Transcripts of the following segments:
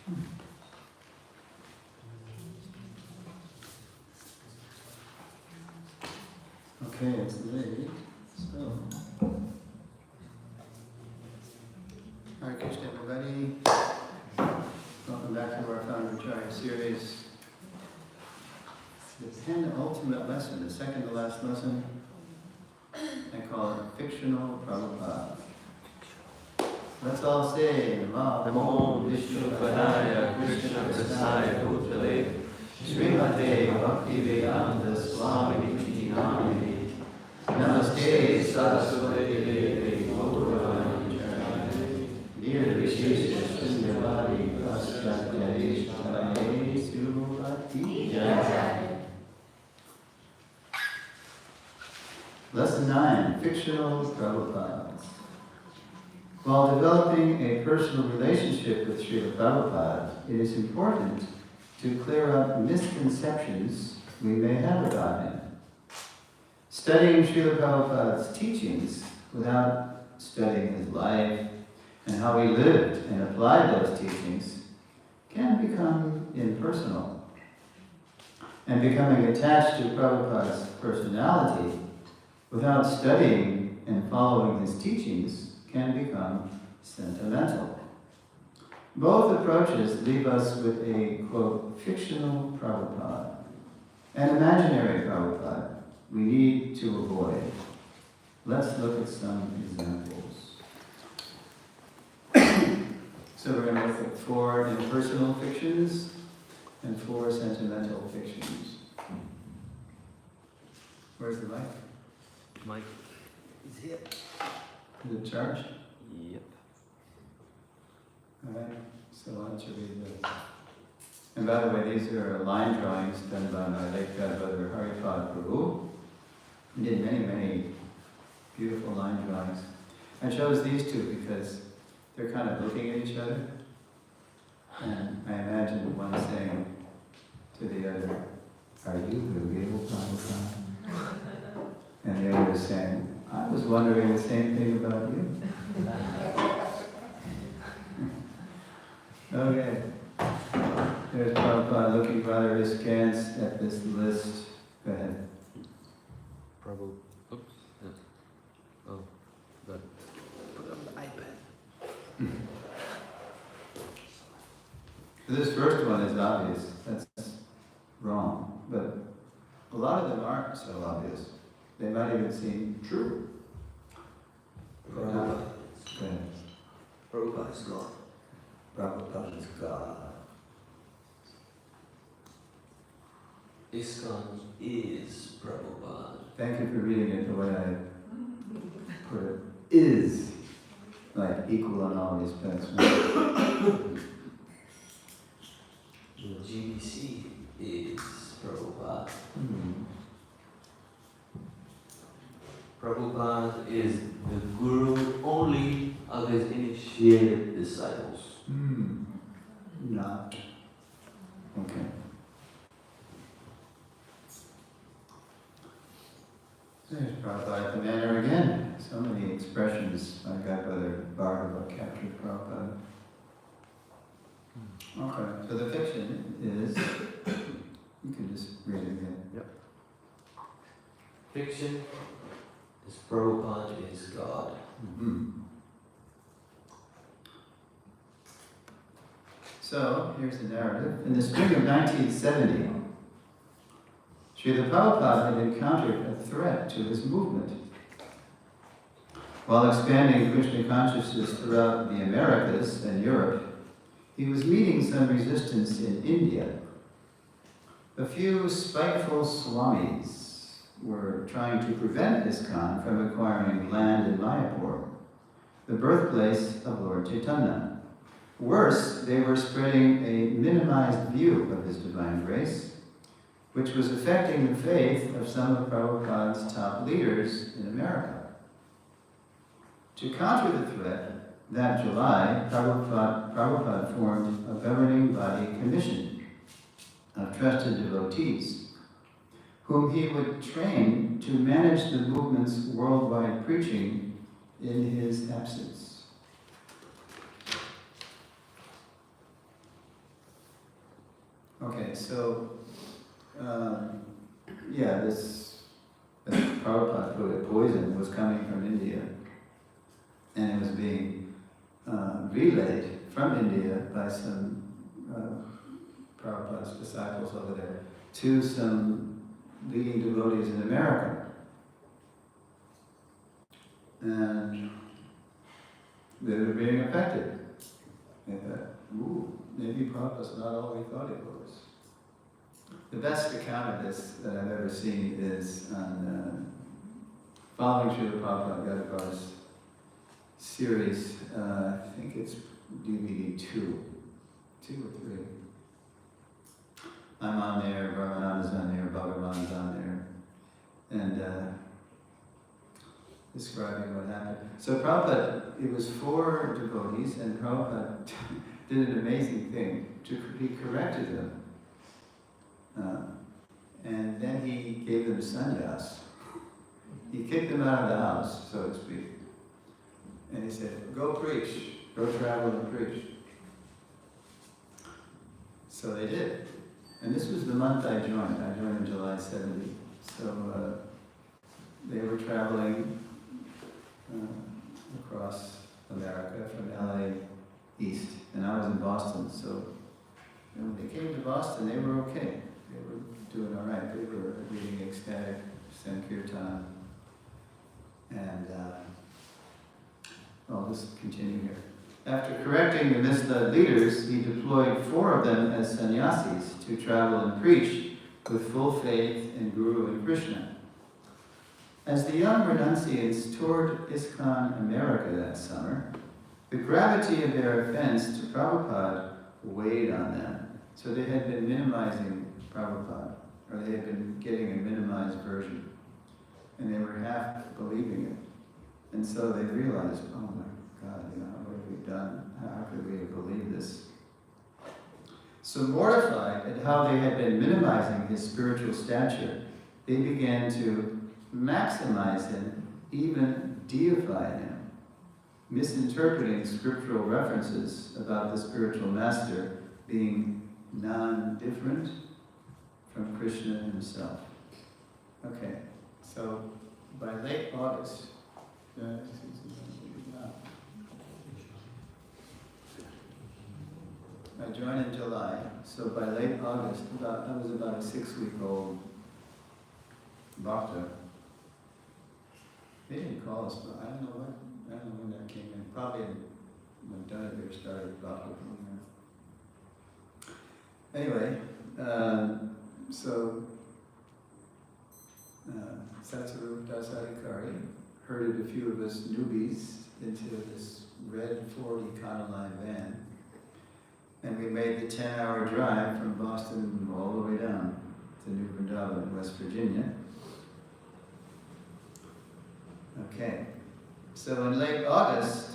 Okay, it's late, so. Hare Krishna, everybody. Welcome back to our Founder Acharya series. The penultimate lesson, the second to last lesson. I call it Fictional Prabhupada. Let's all say, Namo Vishnupadaya Krishna Prasaya Bhutale Srimate Bhaktivedanta Swami Niti Namini Namaste Saraswati Devi Gaurani Charanani Nirvishesha Shunyavadi Paschatya Ishtaye Surati Jai. Lesson 9, Fictional Prabhupada. While developing a personal relationship with Srila Prabhupada, it is important to clear up misconceptions we may have about him. Studying Srila Prabhupada's teachings without studying his life and how he lived and applied those teachings can become impersonal. And becoming attached to Prabhupada's personality without studying and following his teachings can become sentimental. Both approaches leave us with a, quote, fictional Prabhupada, an imaginary Prabhupada we need to avoid. Let's look at some examples. So we're going to look at 4 impersonal fictions and 4 sentimental fictions. Where's the mic? Mike is here. Is it charged? Yep. Alright, so why don't you read this? And by the way, these are line drawings done by my late godbrother Hare Prabhu. He did many, many beautiful line drawings. I chose these 2 because they're kind of looking at each other. And I imagine one saying to the other, "Are you the real Prabhupada?" And the other is saying, "I was wondering the same thing about you." Okay. There's Prabhupada looking rather askance at this list. Go ahead. Prabhu. Oops. Yeah. Oh, got it. Put on the iPad. This first one is obvious. That's wrong. But a lot of them aren't so obvious. They might even seem true. Prabhupada. Go ahead. Prabhupada is God. Prabhupada is God. ISKCON is Prabhupada. Thank you for reading it the way I put it. Is like equal in all respects. The GBC is Prabhupada. Prabhupada is the guru only of his initiated disciples. Not. Okay. There's Prabhupada at the manor again. So many expressions my godbrother Bhargava captured Prabhupada. Okay, so the fiction is, you can just read it again. Yep. Fiction is Prabhupada is God. So, here's the narrative. In the spring of 1970, Srila Prabhupada had encountered a threat to his movement. While expanding Krishna consciousness throughout the Americas and Europe, he was meeting some resistance in India. A few spiteful swamis were trying to prevent ISKCON from acquiring land in Mayapur, the birthplace of Lord Chaitanya. Worse, they were spreading a minimized view of his divine grace, which was affecting the faith of some of Prabhupada's top leaders in America. To counter the threat, that July, Prabhupada formed a governing body commission of trusted devotees, whom he would train to manage the movement's worldwide preaching in his absence. Okay, so, yeah, this Prabhupada put it, poison was coming from India, and it was being relayed from India by some Prabhupada's disciples over there to some leading devotees in America. And they were being affected. They thought, ooh, maybe Prabhupada's not all we thought it was. The best account of this that I've ever seen is on following Srila Prabhupada Gadagara's series, I think it's DVD 2 or 3. I'm on there, Ramananda's on there, Bhagavan's on there, and describing what happened. So Prabhupada, it was 4 devotees, and Prabhupada did an amazing thing. He corrected them. And then he gave them sannyas. He kicked them out of the house, so to speak. And he said, go preach, go travel and preach. So they did. And this was the month I joined. I joined in July 70. So they were traveling across America from LA east. And I was in Boston, so when they came to Boston, they were okay. They were doing all right. They were reading ecstatic Sankirtan. And I'll just continue here. After correcting the misled leaders, he deployed 4 of them as sannyasis to travel and preach with full faith in Guru and Krishna. As the young renunciants toured ISKCON America that summer, the gravity of their offense to Prabhupada weighed on them. So they had been minimizing Prabhupada, or they had been getting a minimized version. And they were half believing it. And so they realized, oh my God, what have we done? How could we have believed this? So mortified at how they had been minimizing his spiritual stature, they began to maximize him, even deify him, misinterpreting scriptural references about the spiritual master being non-different from Krishna himself. Okay, so by late August, I joined in July, so by late August, I was about a 6-week-old bhakta. They didn't call us, but I don't know when that came in. Probably when Radhadesh started bhakta. Anyway, so Satsarup Das Adhikari herded a few of us newbies into this red Ford Econoline van, and we made the 10-hour drive from Boston all the way down to New Vrindavan, West Virginia. Okay, so in late August,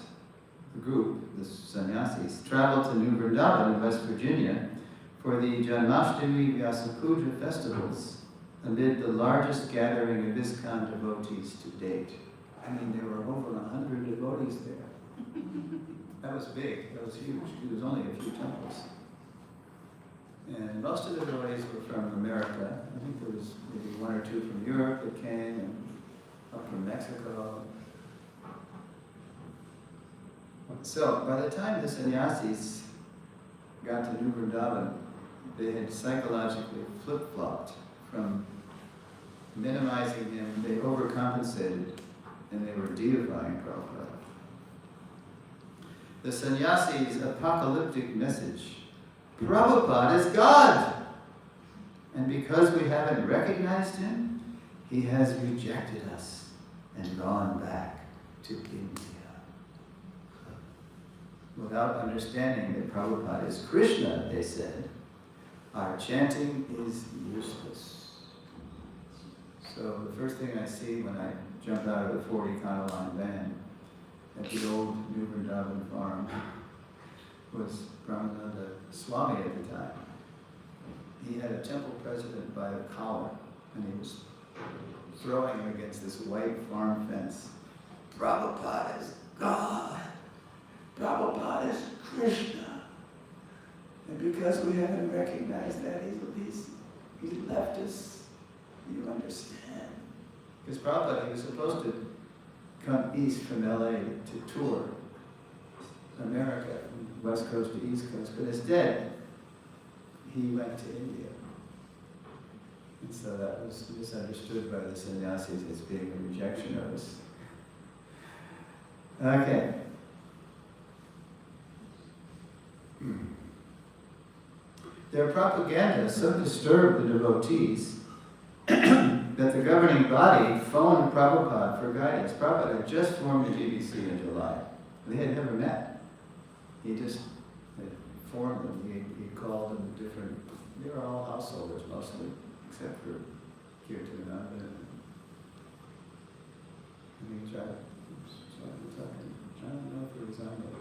the group, the sannyasis, traveled to New Vrindavan, West Virginia, for the Janmashtami Vyasapuja festivals, amid the largest gathering of ISKCON devotees to date. I mean, there were over 100 devotees there. That was big, that was huge. It was only a few temples. And most of the devotees were from America. I think there was maybe 1 or 2 from Europe that came, and up from Mexico. So, by the time the sannyasis got to New Vrindavan, they had psychologically flip-flopped from minimizing him, they overcompensated, and they were deifying Prabhupada. The sannyasis' apocalyptic message, Prabhupada is God! And because we haven't recognized him, he has rejected us and gone back to India. Without understanding that Prabhupada is Krishna, they said, our chanting is useless. So the first thing I see when I jump out of the 40 Econoline van at the old New Vrindavan farm was Brahmananda Swami at the time. He had a temple president by the collar, and he was throwing him against this white farm fence. Prabhupada is God. Prabhupada is Krishna. And because we haven't recognized that he's left us, you understand. Because Prabhupada, he was supposed to come east from LA to tour America, from West Coast to East Coast, but instead, he went to India. And so that was misunderstood by the sannyasis as being a rejection of us. Okay. Their propaganda so disturbed the devotees that the governing body phoned Prabhupada for guidance. Prabhupada had just formed the GBC in July. They had never met. He just had formed them. He called them different, they were all householders mostly, except for Kirtananda. And he tried to I don't know if it was on there.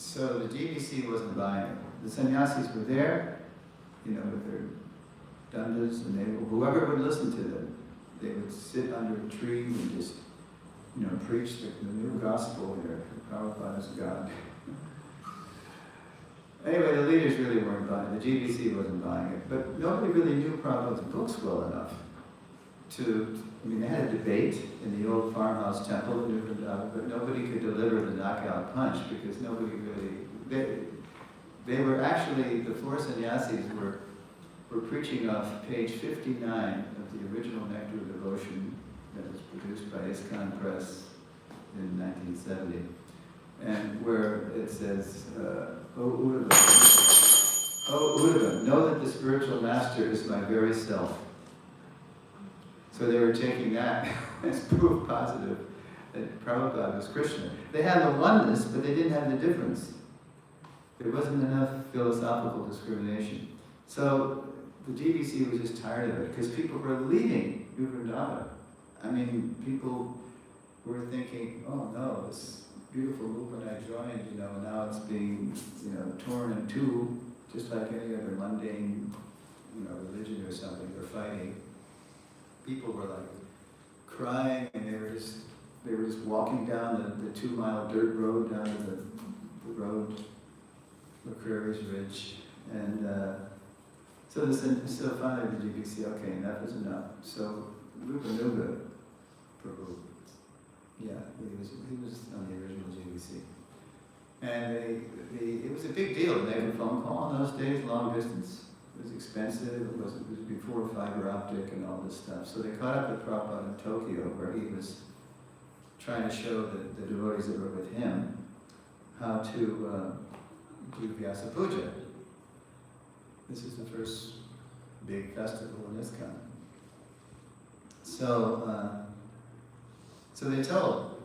So the GBC wasn't buying it. The sannyasis were there, with their dandas, and whoever would listen to them, they would sit under a tree and just, preach the new gospel here. Prabhupada is God. Anyway, the leaders really weren't buying it. The GBC wasn't buying it. But nobody really knew Prabhupada's books well enough they had a debate in the old farmhouse temple in Vrindavan, but nobody could deliver the knockout punch because nobody really, they were actually, the four sannyasis were preaching off page 59 of the original Nectar of Devotion that was produced by ISKCON Press in 1970, and where it says, O Uddhava, know that the spiritual master is my very self. So they were taking that as proof positive that Prabhupada was Krishna. They had the oneness, but they didn't have the difference. There wasn't enough philosophical discrimination. So the GBC was just tired of it, because people were leaving New Vrindavan. People were thinking, oh no, this beautiful movement I joined, now it's being, torn in two, just like any other mundane, religion or something, they're fighting. People were like crying, and they were just walking down the 2-mile dirt road down to the road, McCreary's Ridge, and so finally the GBC, okay, enough is enough. So Rupanuga Prabhu, he was on the original GBC, and it was a big deal to make a phone call in those days, long distance. It was expensive, it was before fiber optic and all this stuff. So they caught up with Prabhupada in Tokyo, where he was trying to show the devotees that were with him how to do Vyasa Puja. This is the first big festival in ISKCON. So they told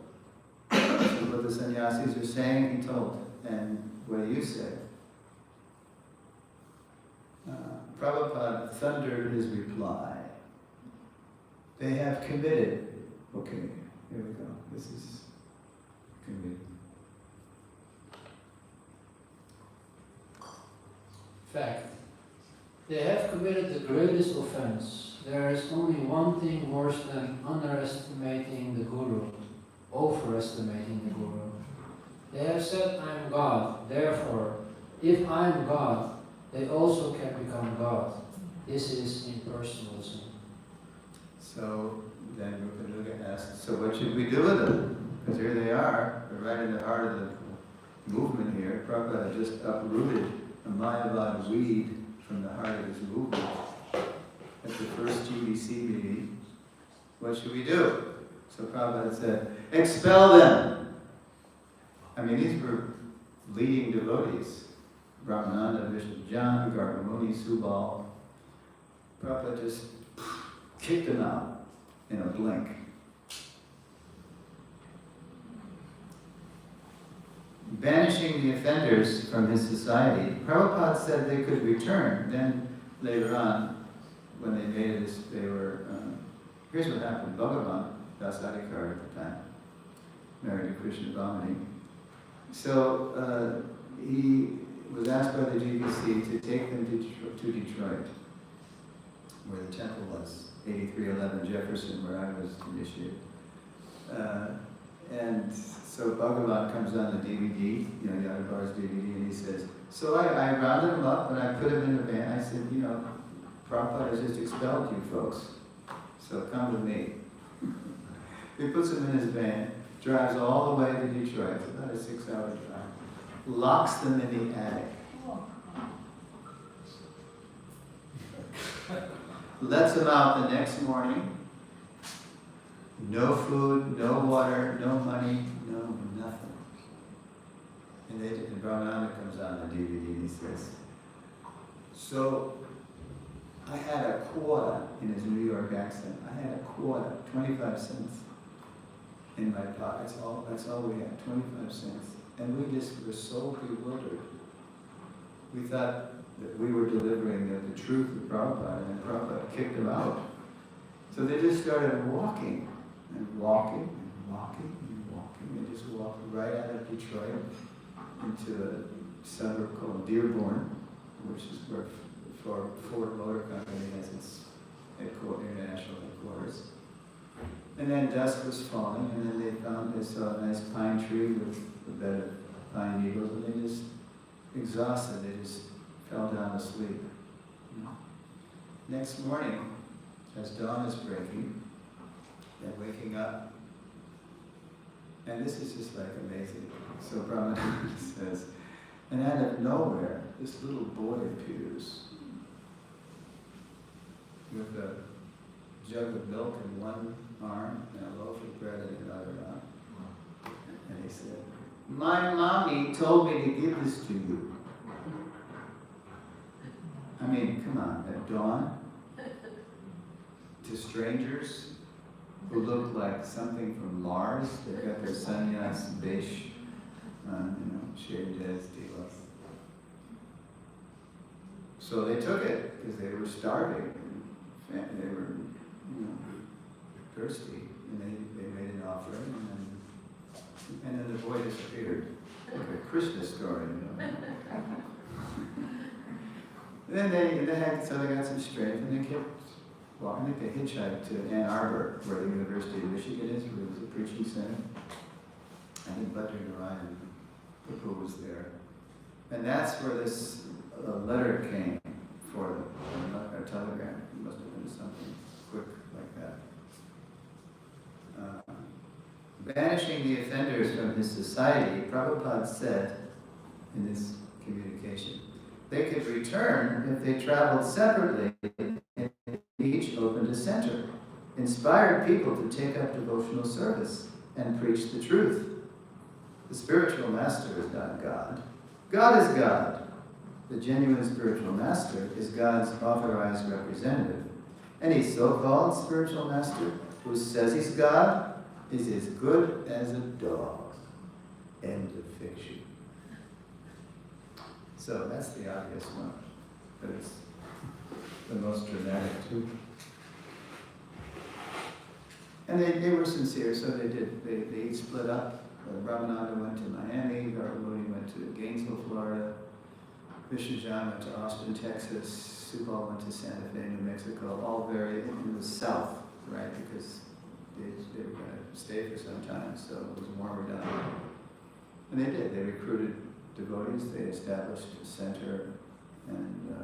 what the sannyasis are saying, he told, and what you said. Prabhupada thundered his reply. They have committed. Okay, here we go. This is committed. Fact. They have committed the greatest offense. There is only one thing worse than underestimating the Guru, overestimating the Guru. They have said, I am God. Therefore, if I am God, they also can become God. This is impersonalism. So then Rupanuga asked, so what should we do with them? Because here they are, they're right in the heart of the movement here. Prabhupada just uprooted a Mayavad weed from the heart of his movement at the first GBC meeting. What should we do? So Prabhupada said, expel them! These were leading devotees. Brahmananda, Vishnujan, Gargamuni, Subal. Prabhupada just kicked them out in a blink. Banishing the offenders from his society, Prabhupada said they could return. Then later on, when they made this, they were, here's what happened. Bhagavan, Dasadikar at the time, married to Krishna Bhamani. So he was asked by the GBC to take them to Detroit, where the temple was, 8311 Jefferson, where I was initiated. And so Bhagavan comes on the DVD, Yadavar's DVD, and he says, so I rounded him up and I put him in the van. I said, Prabhupada has just expelled you folks, so come with me. He puts him in his van, drives all the way to Detroit, it's about a 6-hour drive, locks them in the attic. Lets them out the next morning. No food, no water, no money, no nothing. And Brahmananda comes on the DVD and he says, so I had a quarter, in his New York accent, I had a quarter, 25 cents in my pocket. That's all we had, 25 cents. And we just were so bewildered. We thought that we were delivering the truth of Prabhupada, and Prabhupada kicked them out. So they just started walking, and walking, and walking, and walking. They just walked right out of Detroit into a suburb called Dearborn, which is where Ford Motor Company has its international headquarters. And then dusk was falling, and then they saw a nice pine tree with a bed of pine needles, and they just, exhausted, they just fell down asleep. Next morning, as dawn is breaking, they're waking up, and this is just like amazing. So Brahma says, and out of nowhere, this little boy appears with a jug of milk in one arm and a loaf of bread in another arm. And he said, my mommy told me to give this to you. I mean, come on, at dawn, to strangers who look like something from Mars. They've got their sannyas, beige, shaved heads, tilas. So they took it because they were starving and they were, thirsty, and they made an offering, and then the boy disappeared. Like a Krishna story, Then so they got some strength, and they kept walking. I think they hitchhiked to Ann Arbor, where the University of Michigan is, where it was a preaching center. I think Bhadranaran Prabhu was there. And that's where this letter came for them, a telegram. It must have been something quick like that. Banishing the offenders from his society, Prabhupada said in this communication, they could return if they traveled separately and each opened a center, inspired people to take up devotional service and preach the truth. The spiritual master is not God. God is God. The genuine spiritual master is God's authorized representative. Any so-called spiritual master who says he's God is as good as a dog. End of fiction. So that's the obvious one, but it's the most dramatic too. And they were sincere, so they did. They each split up. Ramananda went to Miami, Gargamuni went to Gainesville, Florida, Vishajan went to Austin, Texas, Subal went to Santa Fe, New Mexico, all very in the south, right, because they were going to stay for some time, so it was warmer down there. And they did. They recruited devotees, they established a center, and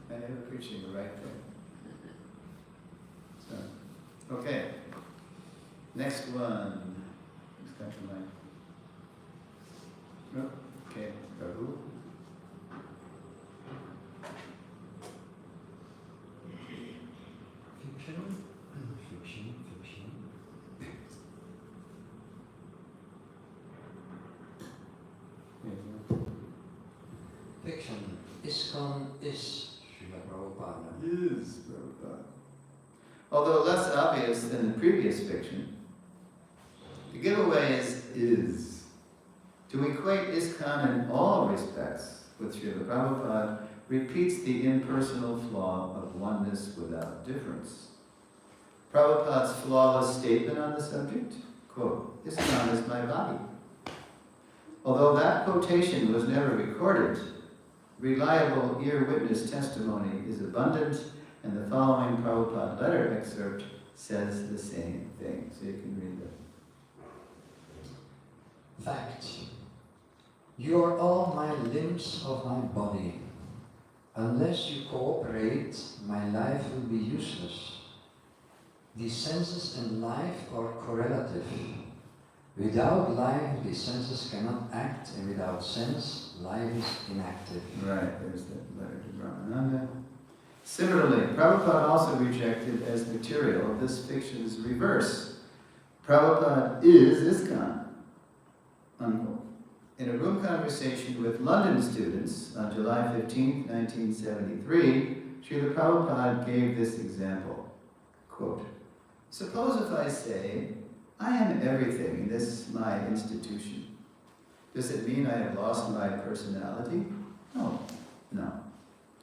they were preaching the right thing. So, okay. Next one. Who's got the mic? Oh, okay, Prabhu. Fiction. ISKCON is Srila Prabhupada. Is Prabhupada. Although less obvious than the previous fiction, the giveaway is. To equate ISKCON in all respects with Srila Prabhupada repeats the impersonal flaw of oneness without difference. Prabhupada's flawless statement on the subject, quote, ISKCON is my body. Although that quotation was never recorded, reliable ear-witness testimony is abundant, and the following Prabhupada letter excerpt says the same thing. So you can read Fact. You are all my limbs of my body. Unless you cooperate, my life will be useless. These senses and life are correlative. Without life, the senses cannot act, and without sense, life is inactive. Right, there's that letter to Brahmananda. Similarly, Prabhupada also rejected as material this fiction's reverse. Prabhupada is ISKCON. Unquote. In a room conversation with London students on July 15, 1973, Srila Prabhupada gave this example. Quote, suppose if I say, I am everything in this my institution. Does it mean I have lost my personality? No.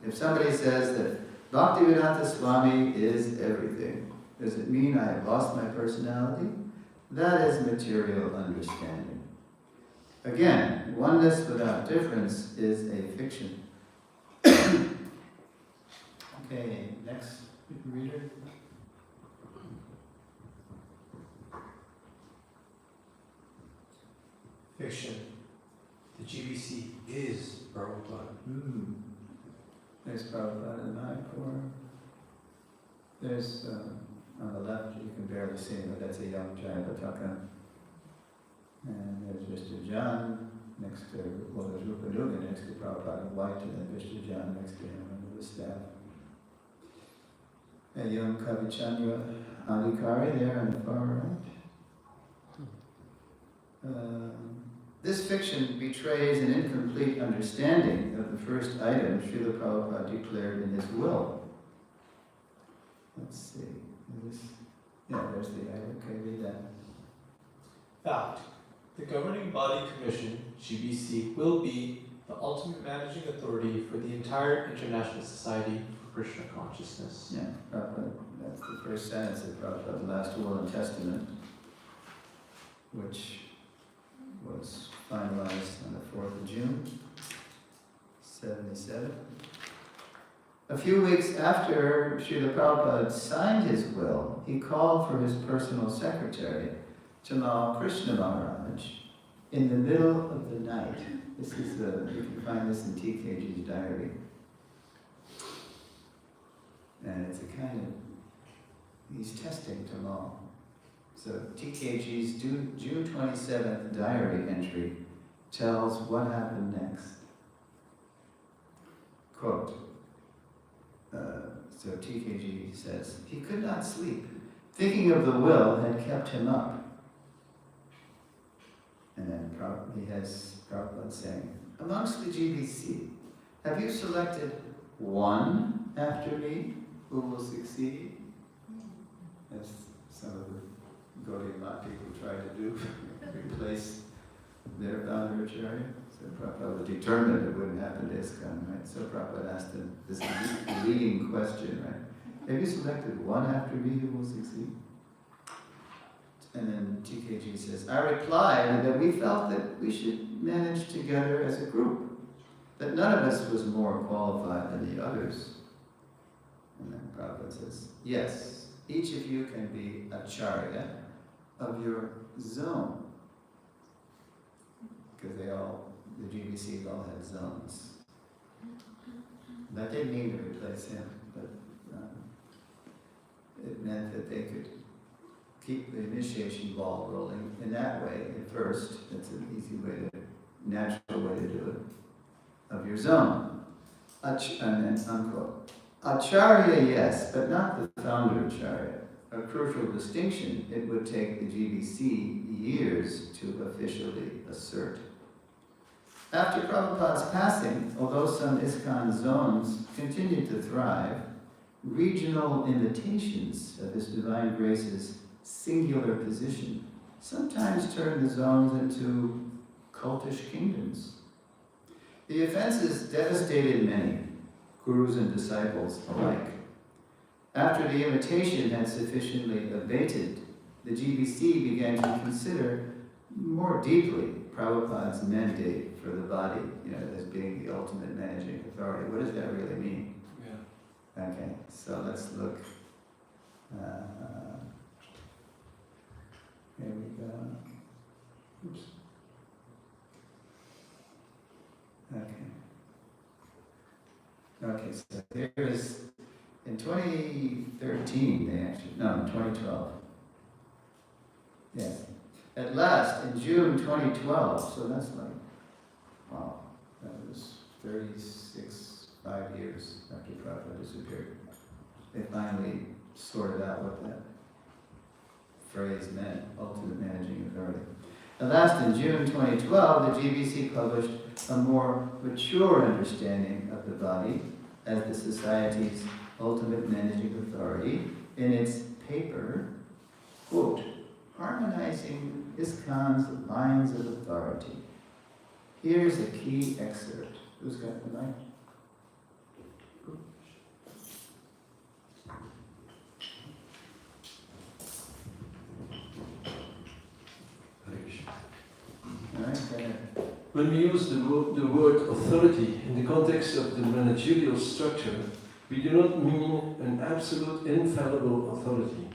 If somebody says that Bhaktivedanta Swami is everything, does it mean I have lost my personality? That is material understanding. Again, oneness without difference is a fiction. Okay, next reader. Fiction. The GBC is Prabhupada. There's Prabhupada in Mayapur. There's, on the left, you can barely see him, but that's a young Jayapataka. And there's Mr. John next to, well, there's Rupanuga next to Prabhupada in white, and then Mr. John next to him under the staff. A young Kavichandra Adhikari there on the far right. This fiction betrays an incomplete understanding of the first item Srila Prabhupada declared in his will. Let's see. There's the item. Okay, read that. Fact. The governing body commission, GBC, will be the ultimate managing authority for the entire International Society for Krishna Consciousness. Yeah, Prabhupada, that's the first sentence of Prabhupada's last will and testament, which was finalized on the 4th of June, 1977. A few weeks after Srila Prabhupada signed his will, he called for his personal secretary, Tamal Krishna Maharaj, in the middle of the night. This is you can find this in TKG's diary. And it's a kind of, he's testing Tamal. So TKG's June 27th diary entry tells what happened next. Quote, so TKG says, he could not sleep. Thinking of the will had kept him up. And then he has Prabhupada saying, amongst the GBC, have you selected one after me who will succeed? As some of the Gaudiya Math people try to do, replace their founder Acharya. So Prabhupada was determined it wouldn't happen to ISKCON, right? So Prabhupada asked him this leading question, right? Have you selected one after me who will succeed? And then TKG says, I replied that we felt that we should manage together as a group, that none of us was more qualified than the others. And then Prabhupada says, yes, each of you can be Acharya of your zone. Because the GBCs all had zones. That didn't mean to replace him, but it meant that they could keep the initiation ball rolling in that way at first. That's an easy way natural way to do it. Of your zone. And then unquote. Acharya, yes, but not the founder Acharya. A crucial distinction it would take the GBC years to officially assert. After Prabhupada's passing, although some ISKCON zones continued to thrive, regional imitations of His Divine Grace's singular position sometimes turned the zones into cultish kingdoms. The offenses devastated many, gurus and disciples alike. After the imitation had sufficiently abated, the GBC began to consider more deeply Prabhupada's mandate for the body, as being the ultimate managing authority. What does that really mean? Yeah. Okay, so let's look. Here we go. Oops. Okay, so here is, in 2013, they actually, no, in 2012. Yes. At last, in June 2012, so that's like, wow, that was 5 years after Prabhupada disappeared. They finally sorted out what that phrase meant, ultimate managing authority. At last, in June 2012, the GBC published a more mature understanding of the body as the Society's ultimate managing authority in its paper, quote, harmonizing ISKCON's lines of authority. Here's a key excerpt. Who's got the mic? All right, go ahead. When we use the word authority in the context of the managerial structure, we do not mean an absolute infallible authority,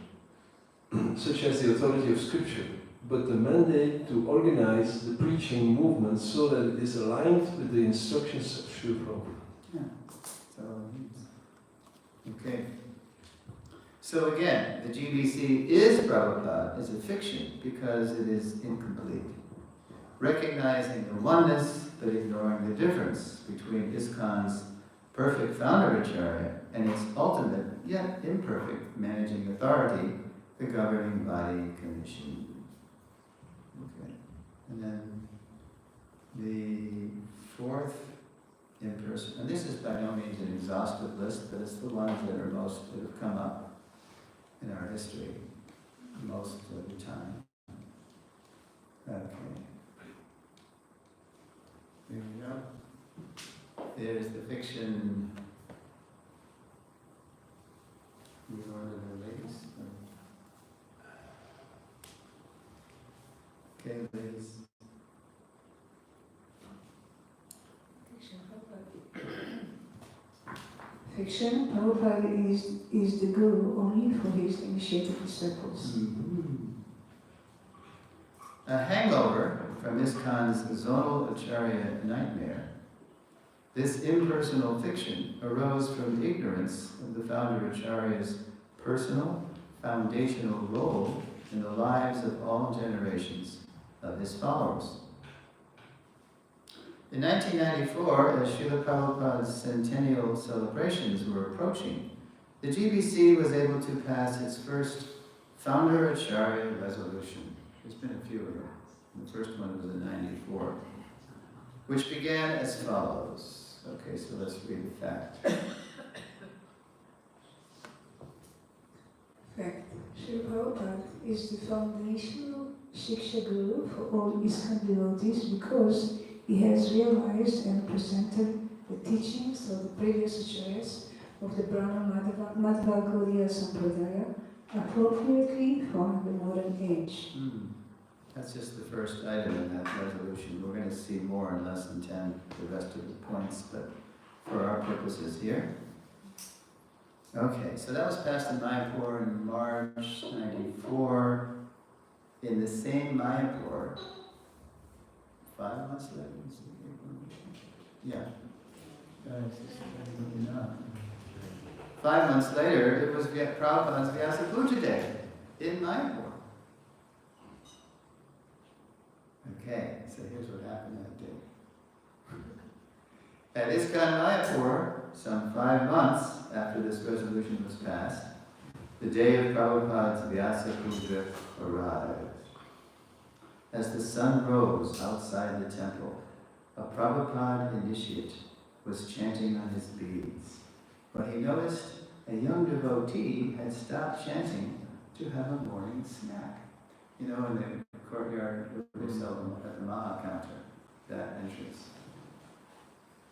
such as the authority of Scripture, but the mandate to organize the preaching movement so that it is aligned with the instructions of Srila Prabhupada. Yeah, that's all it means. Okay. So again, the GBC is Prabhupada is a fiction because it is incomplete. Recognizing the oneness, but ignoring the difference between ISKCON's perfect founder Acharya and its ultimate, yet imperfect, managing authority, the governing body commission. Okay. And then the fourth in-person, and this is by no means an exhaustive list, but it's the ones that are most, that have come up in our history most of the time. Okay. Here we go. There's the fiction. You order the ladies? Okay, ladies. Fiction, Prabhupada is the guru only for his initiated disciples. Mm-hmm. A hangover from ISKCON's zonal Acharya nightmare, this impersonal fiction arose from ignorance of the founder Acharya's personal, foundational role in the lives of all generations of his followers. In 1994, as Srila Prabhupada's centennial celebrations were approaching, the GBC was able to pass its first Founder Acharya resolution. There's been a few of them. The first one was in 94, which began as follows. Okay, so let's read the fact. Fact. Srila Prabhupada is the foundational Shiksha Guru for all ISKCON devotees because he has realized and presented the teachings of the previous Acharyas of the Brahma Madhva Gaudiya Sampradaya appropriately for the modern age. That's just the first item in that resolution. We're going to see more in lesson 10, the rest of the points, but for our purposes here. Okay, so that was passed in Mayapur in March 94. In the same Mayapur, 5 months later, yeah. 5 months later, it was Prabhupada's Vyasa Puja Day in Mayapur. Okay, so here's what happened that day. At ISKCON Mayapur, some 5 months after this resolution was passed, the day of Prabhupada's Vyasa Puja arrived. As the sun rose outside the temple, a Prabhupada initiate was chanting on his beads. When he noticed a young devotee had stopped chanting to have a morning snack. You know, in the courtyard where they sell them at the Maha counter, that entrance.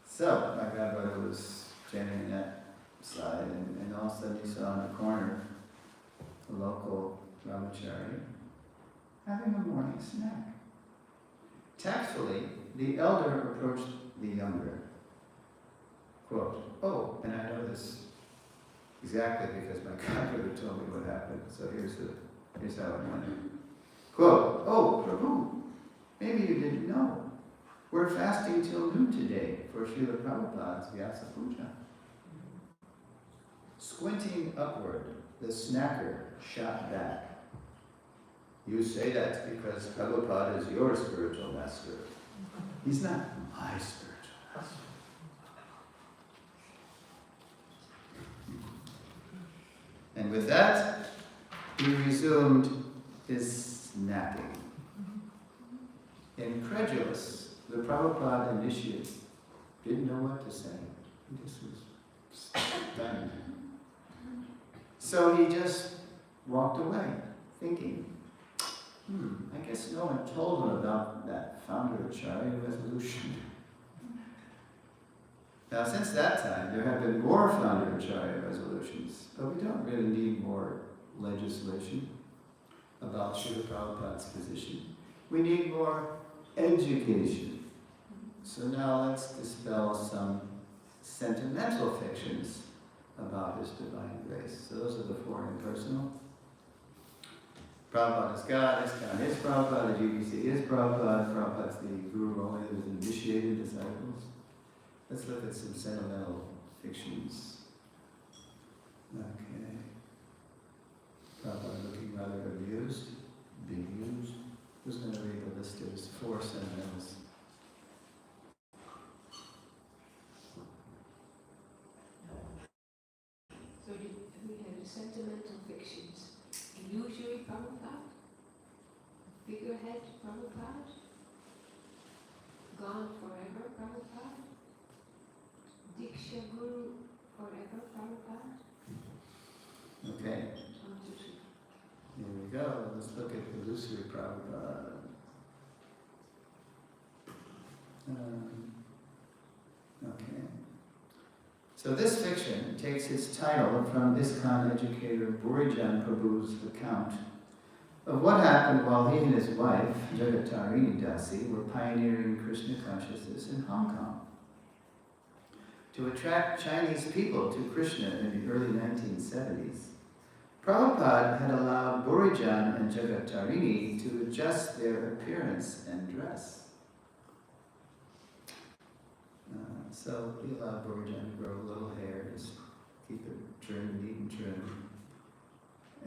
So, my godbrother was chanting on that side, and all of a sudden he saw in the corner a local brahmachari having a morning snack. Tactfully, the elder approached the younger. Quote, oh, and I know this exactly because my godbrother told me what happened, so here's how it went. Quote, oh, Prabhu, maybe you didn't know. We're fasting till noon today for Srila Prabhupada's Vyasa Puja. Squinting upward, the snacker shot back. You say that because Prabhupada is your spiritual master. He's not my spiritual master. And with that, he resumed his napping. Incredulous, the Prabhupada initiate didn't know what to say. He just was stunned. So he just walked away, thinking, I guess no one told him about that founder Acharya resolution. Now, since that time, there have been more founder Acharya resolutions, but we don't really need more legislation about Srila Prabhupada's position. We need more education. So now let's dispel some sentimental fictions about his divine grace. So those are the four impersonal. Prabhupada is God, ISKCON is Prabhupada, the GBC is Prabhupada, Prabhupada's the Guru only with initiated disciples. Let's look at some sentimental fictions. Okay. Prabhupada looking rather amused, bemused. Who's going to read the list of his four sentimentals? So we have the sentimental fictions. Illusory Prabhupada, figurehead Prabhupada, gone forever Prabhupada, Diksha Guru forever Prabhupada. Okay, here we go. Let's look at illusory Prabhupada. Okay. So this fiction takes its title from ISKCON educator Burijan Prabhu's account of what happened while he and his wife, Jagatarini Dasi, were pioneering Krishna consciousness in Hong Kong. To attract Chinese people to Krishna in the early 1970s, Prabhupada had allowed Burijan and Jagatarini to adjust their appearance and dress. So he allowed Burijan to grow a little hair, just keep it trim, neat and trim.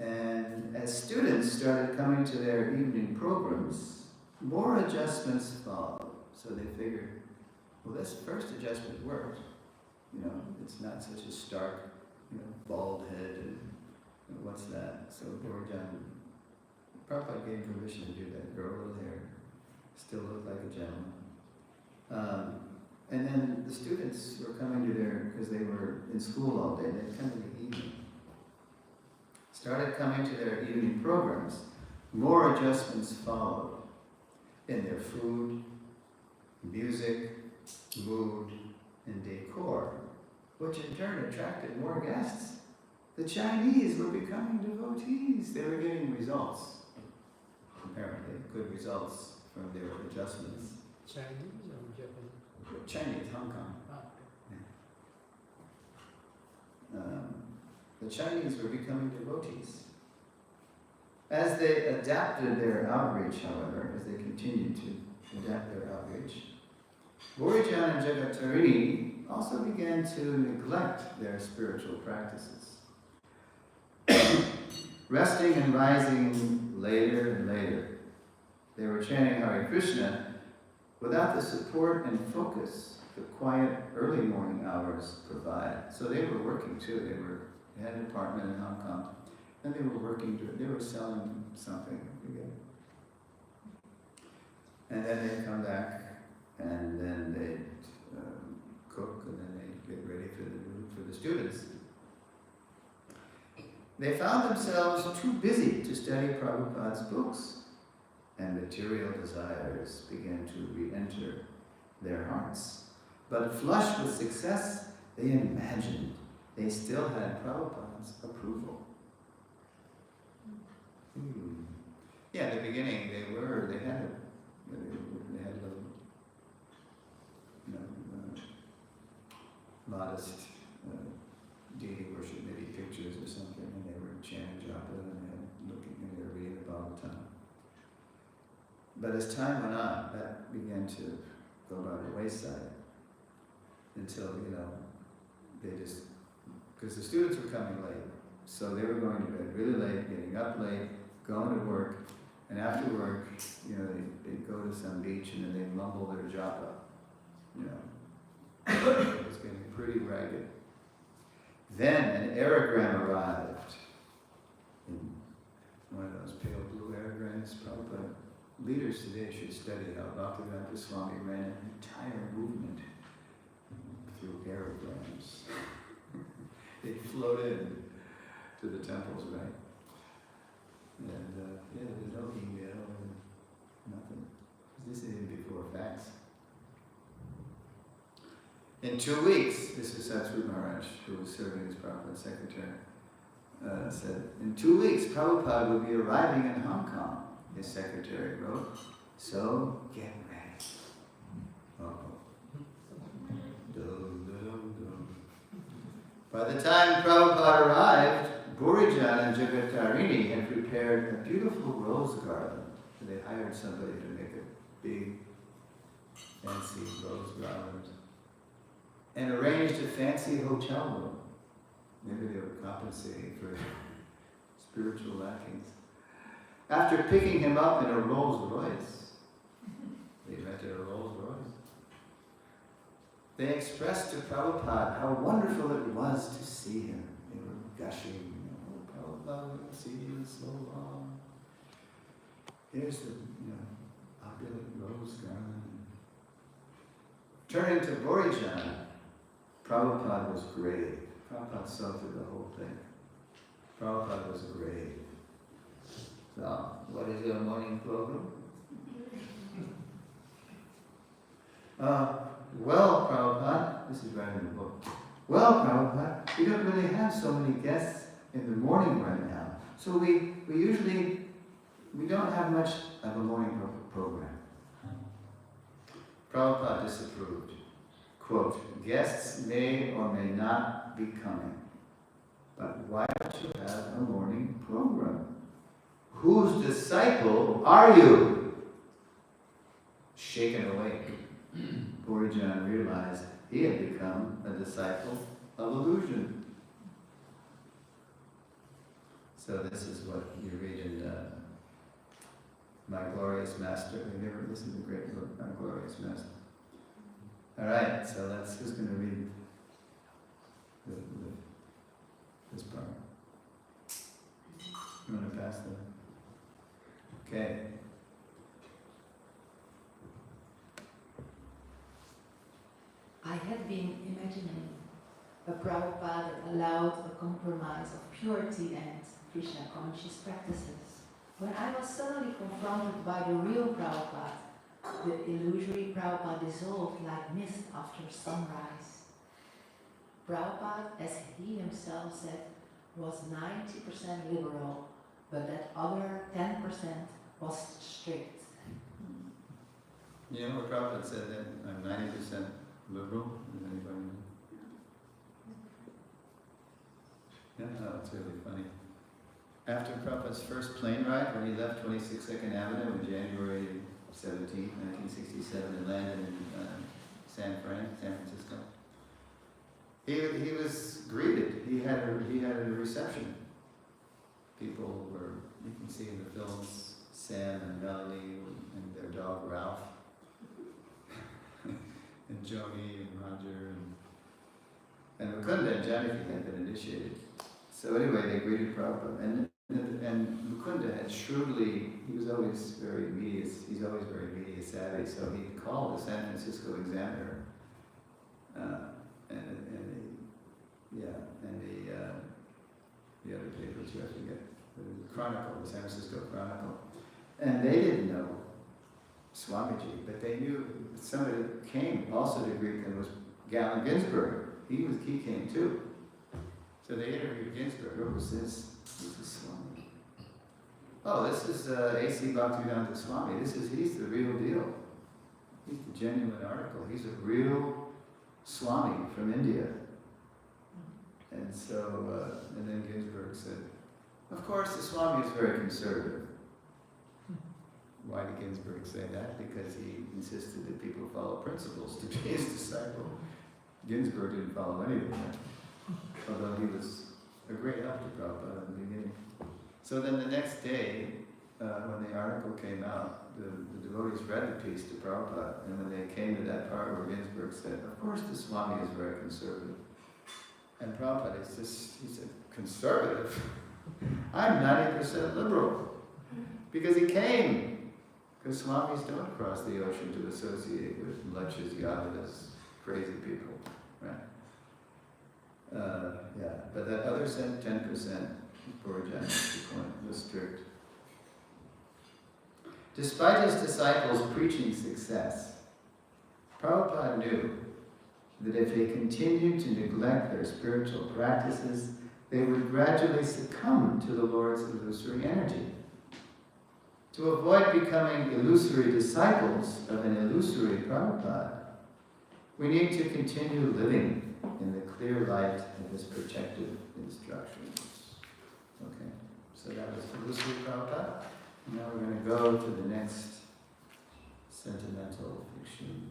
And as students started coming to their evening programs, more adjustments followed. So they figured, well, this first adjustment worked. You know, it's not such a stark, bald head and what's that? So Burijan, Prabhupada gave permission to do that, grow a little hair, still look like a gentleman. And then the students were coming to because they were in school all day, they'd come in the evening. Started coming to their evening programs. More adjustments followed in their food, music, mood, and decor, which in turn attracted more guests. The Chinese were becoming devotees. They were getting results, apparently, good results from their adjustments. Chinese or Japanese? Chinese, Hong Kong. Ah. The Chinese were becoming devotees. As they adapted their outreach, however, as they continued to adapt their outreach, Burijan and Jagatarini also began to neglect their spiritual practices. Resting and rising later and later, they were chanting Hare Krishna without the support and focus the quiet early morning hours provide. So they were working too. They had an apartment in Hong Kong, and they were working. They were selling something again. And then they'd come back, and then they'd cook, and then they'd get ready for the students. They found themselves too busy to study Prabhupada's books, and material desires began to re-enter their hearts. But flushed with success, they imagined they still had Prabhupada's approval. Yeah, in the beginning they had a little, modest deity worship, maybe pictures or something, and they were chanting japa and they were reading the Bhagavatam. But as time went on, that began to go by the wayside until, they just because the students were coming late. So they were going to bed really late, getting up late, going to work, and after work, they'd go to some beach and then they'd mumble their japa. It was getting pretty ragged. Then an aerogram arrived. In one of those pale blue aerograms. Prabhupada, leaders today should study how Bhaktivedanta Swami ran an entire movement through aerograms. They floated to the temples, right? And there's no email and nothing. This is even before fax. In 2 weeks, this is Satsru Maharaj, who was serving as Prabhupada's secretary, said, in 2 weeks, Prabhupada will be arriving in Hong Kong. His secretary wrote, so get ready. By the time Prabhupada arrived, Burijan and Jagatarini had prepared a beautiful rose garland. They hired somebody to make a big, fancy rose garland and arranged a fancy hotel room. Maybe they were compensating for spiritual lackings. After picking him up in a Rolls Royce, they rented a Rolls Royce. They expressed to Prabhupada how wonderful it was to see him. They were gushing, Prabhupada, we haven't seen you in so long. Here's the, opulent rose garland. Turning to Borijan, Prabhupada was grave. Prabhupada saw through the whole thing. Prabhupada was grave. So, what is your morning program? Well, Prabhupada, this is right in the book. Well, Prabhupada, we don't really have so many guests in the morning right now. So we don't have much of a morning program. Prabhupada disapproved. Quote, guests may or may not be coming, but why don't you have a morning program? Whose disciple are you? Shaken awake, Burijan realized he had become a disciple of illusion. So this is what you read in My Glorious Master. Have you ever listened to the great book, My Glorious Master? All right, so who's going to read this part? You want to pass that? Okay. I had been imagining a Prabhupada allowed a compromise of purity and Krishna conscious practices. When I was suddenly confronted by the real Prabhupada, the illusory Prabhupada dissolved like mist after sunrise. Prabhupada, as he himself said, was 90% liberal, but that other 10% was strict. You know what Prabhupada said that I'm 90% liberal? Does anybody know? Yeah, no, it's really funny. After Prabhupada's first plane ride, when he left 26th Avenue in January 17, 1967, and landed in San Francisco, he was greeted. He had a reception. People were, you can see in the films, Sam and Melanie and their dog Ralph, and Joni and Roger and Mukunda and Janaki had been initiated. So anyway, they greeted Prabhupada, and Mukunda had shrewdly, he's always very media savvy, so he called the San Francisco Examiner, the other papers, I forget, the Chronicle, the San Francisco Chronicle, and they didn't know Swamiji, but they knew somebody that came also to greet them was Galen Ginsberg. He came too. So they interviewed Ginsberg. Who was this? Who's this Swami? Oh, this is A.C. Bhaktivedanta Swami. He's the real deal. He's the genuine article. He's a real Swami from India. And so, and then Ginsberg said, of course the Swami is very conservative. Why did Ginsberg say that? Because he insisted that people follow principles to be his disciple. Ginsberg didn't follow any of that. although he was a great help to Prabhupada in the beginning. So then the next day, when the article came out, the devotees read the piece to Prabhupada, and when they came to that part where Ginsburg said, of course the Swami is very conservative. And Prabhupada is just, he said, conservative? I'm 90% liberal. Because he came. Because Swamis don't cross the ocean to associate with lectures, yadadas, crazy people, right? Yeah, but that other 10%, poor Jan's point, was strict. Despite his disciples' preaching success, Prabhupada knew that if they continued to neglect their spiritual practices, they would gradually succumb to the Lord's illusory energy. To avoid becoming illusory disciples of an illusory Prabhupada, we need to continue living in the clear light of his protective instructions. Okay, so that was illusory Prabhupada. Now we're going to go to the next sentimental fiction.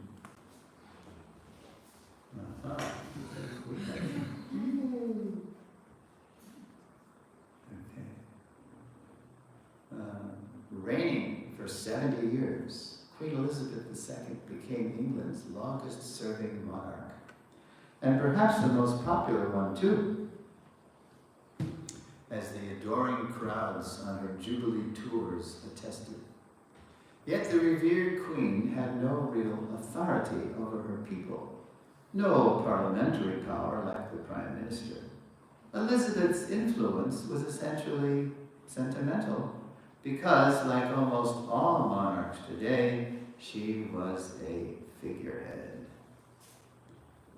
Reigning for 70 years, Queen Elizabeth II became England's longest-serving monarch, and perhaps the most popular one too, as the adoring crowds on her Jubilee tours attested. Yet the revered Queen had no real authority over her people, no parliamentary power like the Prime Minister. Elizabeth's influence was essentially sentimental, because, like almost all monarchs today, she was a figurehead.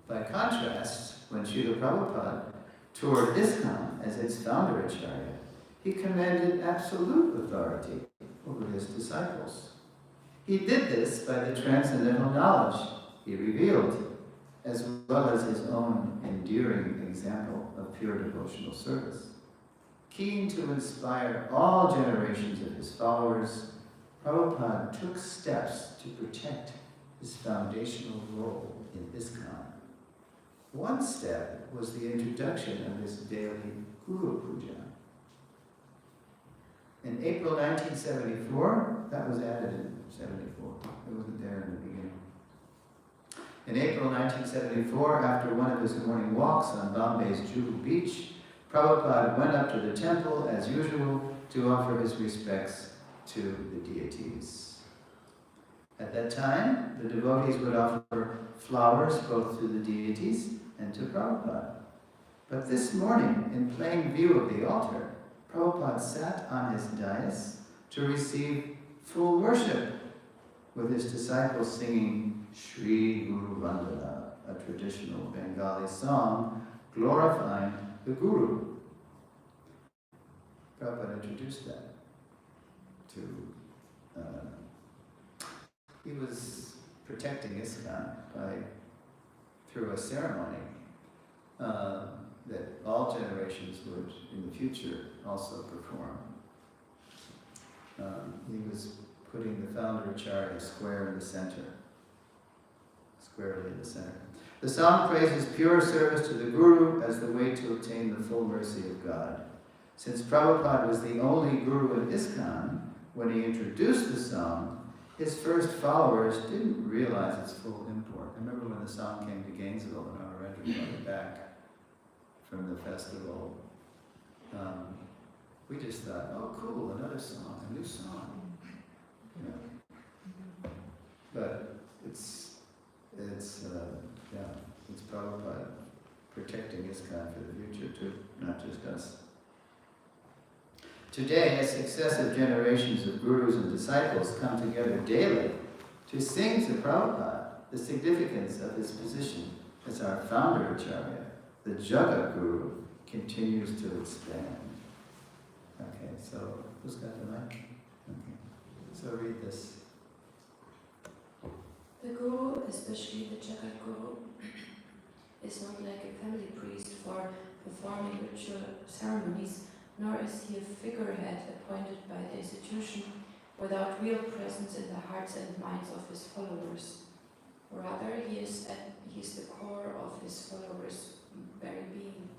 By contrast, when Srila Prabhupada toured ISKCON as its founder Acharya, he commanded absolute authority over his disciples. He did this by the transcendental knowledge he revealed, as well as his own endearing example of pure devotional service. Keen to inspire all generations of his followers, Prabhupada took steps to protect his foundational role in ISKCON. One step was the introduction of his daily Guru Puja. In April 1974, that was added in 74, it wasn't there in the beginning. In April 1974, after one of his morning walks on Bombay's Juhu Beach, Prabhupada went up to the temple, as usual, to offer his respects to the deities. At that time, the devotees would offer flowers both to the deities and to Prabhupada. But this morning, in plain view of the altar, Prabhupada sat on his dais to receive full worship, with his disciples singing Shri Guru Vandana, a traditional Bengali song glorifying the Guru. Prabhupada introduced that to, he was protecting ISKCON through a ceremony that all generations would, in the future, also perform. He was putting the founder Acharya squarely in the center. The song praises pure service to the Guru as the way to obtain the full mercy of God. Since Prabhupada was the only Guru in ISKCON, when he introduced the song, his first followers didn't realize its full import. I remember when the song came to Gainesville when Narendra brought it back from the festival. We just thought, oh cool, another song, a new song. You know. But it's Prabhupada protecting ISKCON for the future too, not just us. Today, as successive generations of gurus and disciples come together daily to sing to Prabhupada the significance of his position as our founder Acharya, the Jagat Guru continues to expand. Okay, so who's got the mic? Okay, so read this. The Guru, especially the Jagat Guru, is not like a family priest for performing ritual ceremonies, nor is he a figurehead appointed by the institution without real presence in the hearts and minds of his followers. Rather, he is the core core of his followers' very being.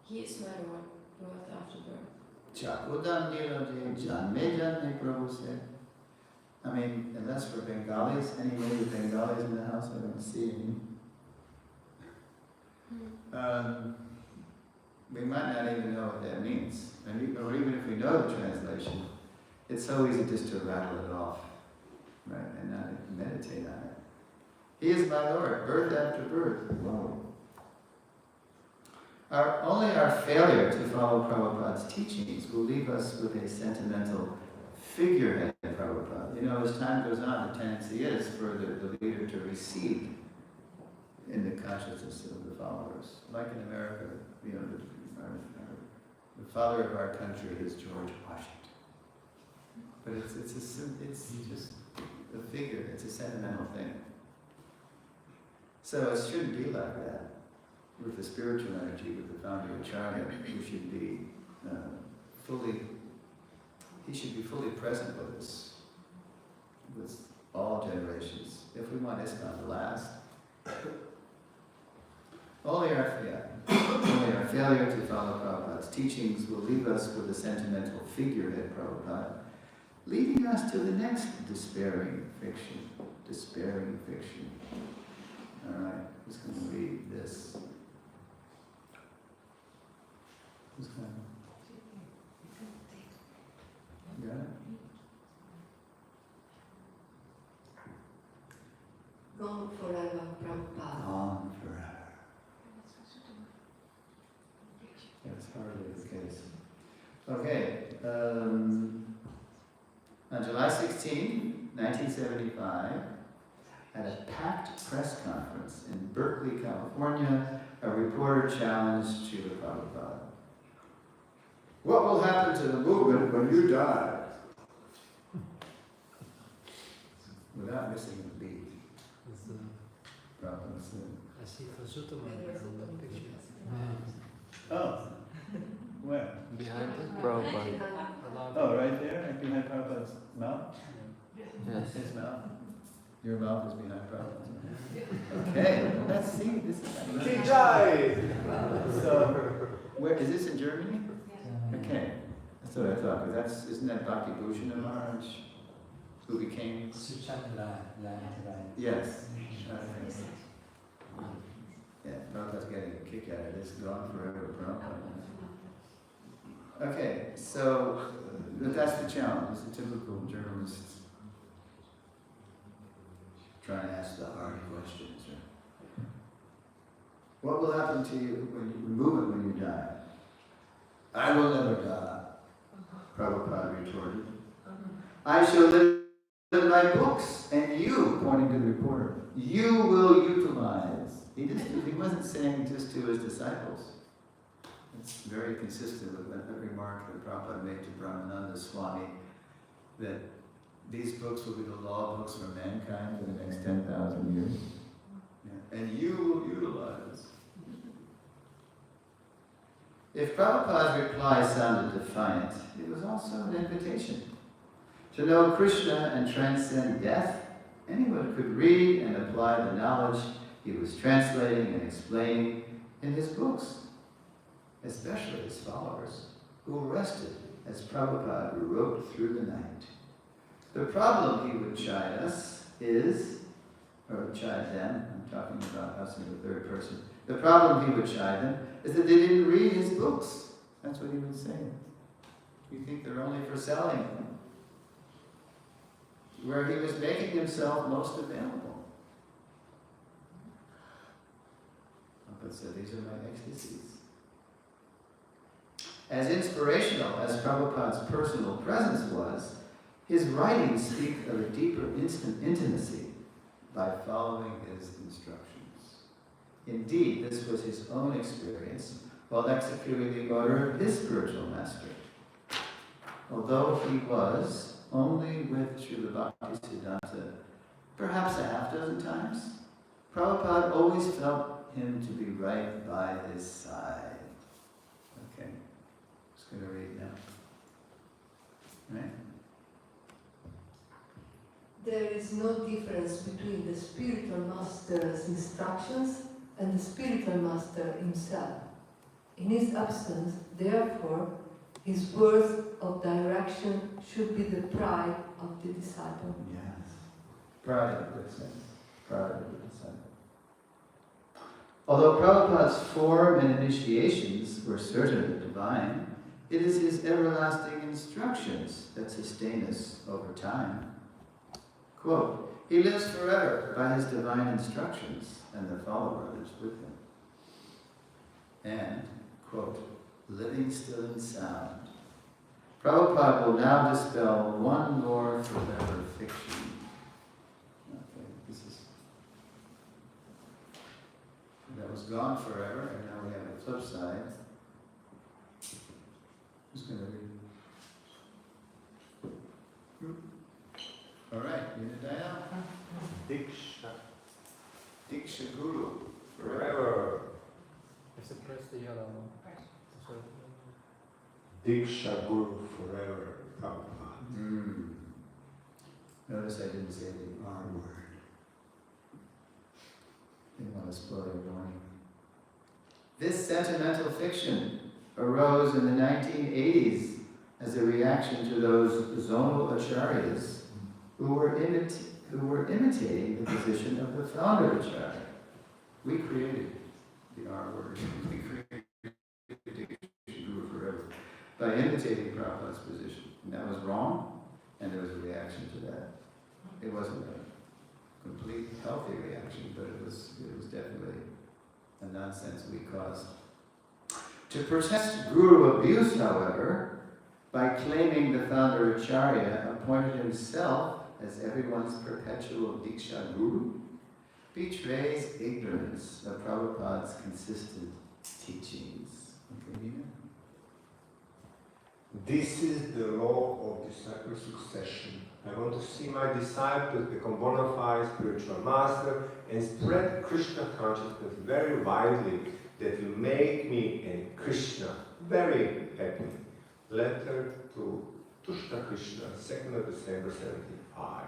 He is my Lord, birth after birth. Chakodam Nirodhe Janme Janme, Prabhu said. I mean, unless we're Bengalis, any native Bengalis in the house, I don't see any. We might not even know what that means. Or even if we know the translation, it's so easy just to rattle it off, right, and not meditate on it. He is my Lord, birth after birth. Whoa. Only our failure to follow Prabhupada's teachings will leave us with a sentimental figurehead of Prabhupada. You know, as time goes on, the tendency is for the leader to recede in the consciousness of the followers. Like in America, you know, the father of our country is George Washington. But it's just a figure, it's a sentimental thing. So it shouldn't be like that. With the spiritual energy, with the founder Acharya, we should be he should be fully present with us, with all generations, if we want ISKCON to last. Only our failure to follow Prabhupada's teachings will leave us with a sentimental figurehead Prabhupada, leading us to the next despairing fiction. All right, who's going to read this? Who's going to? You got it? Gone forever, Prabhupada. Gone forever. That's hardly the case. Okay. On July 16, 1975, at a packed press conference in Berkeley, California, a reporter challenged Srila Prabhupada. What will happen to the movement when you die? Without missing a beat. Prabhupada said. I see Vasutama in the picture. Oh, where? Behind Prabhupada. Oh, right there, right behind Prabhupada's mouth? Yes. His mouth? Your mouth is behind Prabhupada. Okay, let's see. This is So, where is this in Germany? Okay, that's what I thought. Because isn't that Bhakti Bhushan Maharaj, who became? Yes. Yeah, Prabhupada's getting a kick out of this. Gone forever, Prabhupada. Okay, so that's the challenge. It's a typical journalist trying to ask the hard questions. Right? What will happen to you when you remove it when you die? I will never die, Prabhupada retorted. I shall live in my books, and you, pointing to the reporter, you will utilize. He wasn't saying just to his disciples. It's very consistent with a remark that Prabhupada made to Brahmananda Swami, that these books will be the law books for mankind for the next 10,000 years. Yeah. And you will utilize. If Prabhupada's reply sounded defiant, it was also an invitation. To know Krishna and transcend death, anyone could read and apply the knowledge he was translating and explaining in his books, especially his followers, who rested as Prabhupada wrote through the night. The problem he would chide us is, or chide them, I'm talking about us in the third person, the problem he would chide them is that they didn't read his books. That's what he would say. You think they're only for selling them. Where he was making himself most available. Prabhupada said, these are my ecstasies. As inspirational as Prabhupada's personal presence was, his writings speak of a deeper intimacy by following his instructions. Indeed, this was his own experience while executing the order of his spiritual master. Although he was only with Srila Bhaktisiddhanta perhaps a half dozen times, Prabhupada always felt him to be right by his side. Okay, just going to read now. Right? There is no difference between the spiritual master's instructions and the spiritual master himself. In his absence, therefore, his words of direction should be the pride of the disciple. Yes. Pride of good sense. Pride of the disciple. Although Prabhupada's form and initiations were certainly divine, it is his everlasting instructions that sustain us over time. Quote, he lives forever by his divine instructions and the followers with him. And, quote, living still in sound, Prabhupada will now dispel one more forever fiction. Okay, that was gone forever, and now we have the flip side. Who's going to read? All right, Unidaya. Diksha. Diksha Guru. Forever. Is it press the yellow one? Diksha Guru forever. Prabhupada. Notice I didn't say the R word. Didn't want to spoil your morning. This sentimental fiction arose in the 1980s as a reaction to those zonal acharyas who were imitating the position of the founder acharya. We created the R word. We created Diksha Guru forever by imitating Prabhupada's position. And that was wrong, and there was a reaction to that. It wasn't a complete healthy reaction, but it was definitely a nonsense we caused. To protest Guru abuse, however, by claiming the founder Acharya appointed himself as everyone's perpetual Diksha Guru, betrays ignorance of Prabhupada's consistent teachings. Okay, Nina? This is the law of disciple succession. I want to see my disciples become bona fide spiritual master and spread Krishna consciousness very widely. That will make me and Krishna very happy. Letter to Tushta Krishna, 2nd of December 75.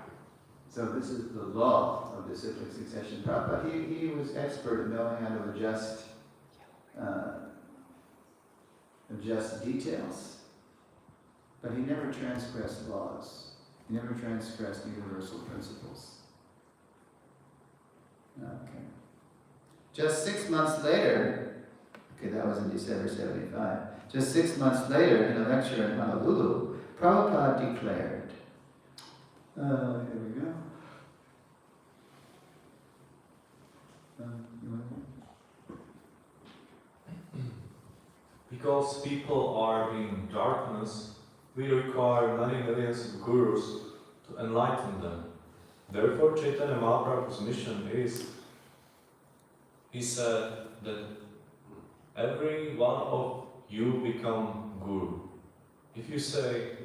So this is the law of disciplic succession. Prabhupada, he was expert at knowing how to adjust details, but he never transgressed laws. He never transgressed universal principles. Okay. Just 6 months later, okay, that was in December 75. Just 6 months later, in a lecture in Honolulu, Prabhupada declared, here we go. Because people are in darkness, we require many millions of gurus to enlighten them. Therefore, Chaitanya Mahaprabhu's mission is, he said that every one of you become guru. If you say,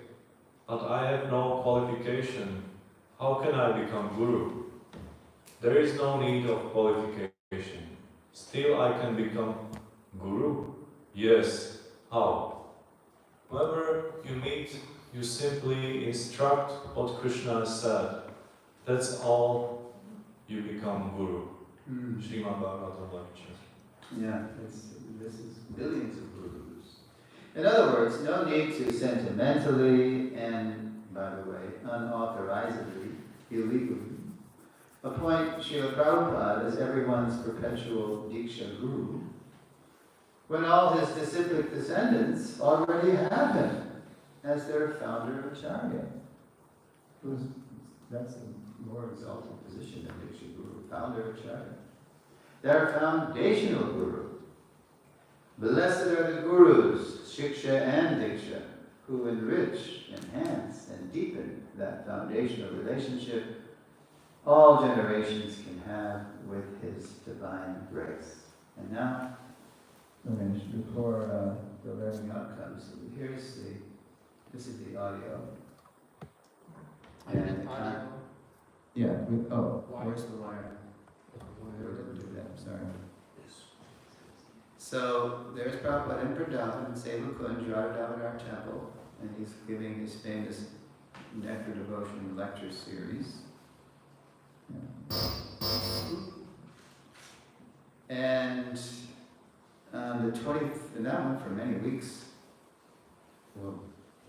but I have no qualification, how can I become guru? There is no need of qualification. Still I can become guru? Yes. How? Whenever you meet, you simply instruct what Krishna has said. That's all you become guru. Srimad Bhagavatam lecture. Yeah, this is billions of gurus. In other words, no need to sentimentally and, by the way, unauthorizedly, illegally, appoint Srila Prabhupada as everyone's perpetual Diksha Guru, when all his disciplic descendants already have him as their founder Acharya. That's a more exalted position than Diksha Guru, founder Acharya. Their foundational Guru. Blessed are the Gurus, Shiksha and Diksha, who enrich, enhance, and deepen that foundational relationship all generations can have with his divine grace. And now, before the learning outcomes, this is the audio. And where's the wire? I didn't do that, sorry. So there's Prabhupada in Vrindavan in Seva Kunj, Radhadev Temple, and he's giving his famous Nectar Devotion lecture series. And on the 20th, and that went for many weeks. Well,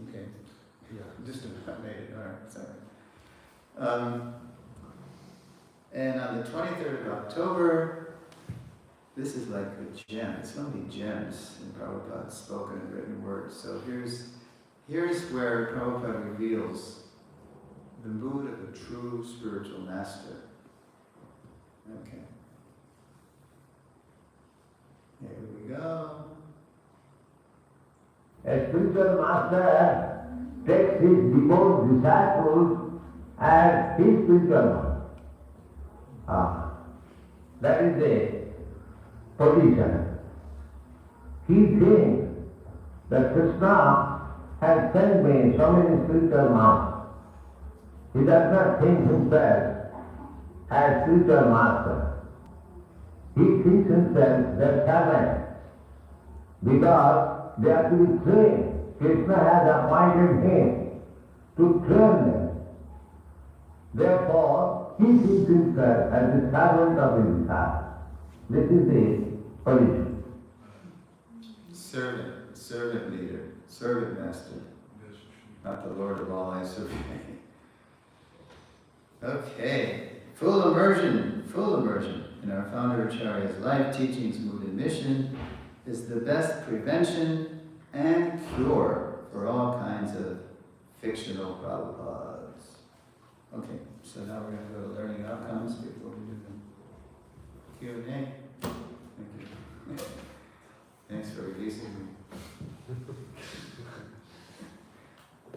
okay. Yeah, just about made it, all right, sorry. And on the 23rd of October, this is like a gem. It's so many gems in Prabhupada's spoken and written words. So here's where Prabhupada reveals the mood of a true spiritual master. Okay. Here we go. A spiritual master takes his devout disciples as his spiritual master. That is the position. He thinks that Krishna has sent me so many spiritual masters. He does not think himself as spiritual master. He thinks himself their servant because they have to be trained. Krishna has appointed him to train them. Therefore, he thinks himself as the servant of his disciple. This is the position. Servant leader, servant master, not the Lord of all I serve. Okay, full immersion in our founder Acharya's life, teachings, mood, and mission is the best prevention and cure for all kinds of fictional Prabhupads. Okay, so now we're going to go to learning outcomes before we do the Q&A. Thank you. Thanks for releasing me.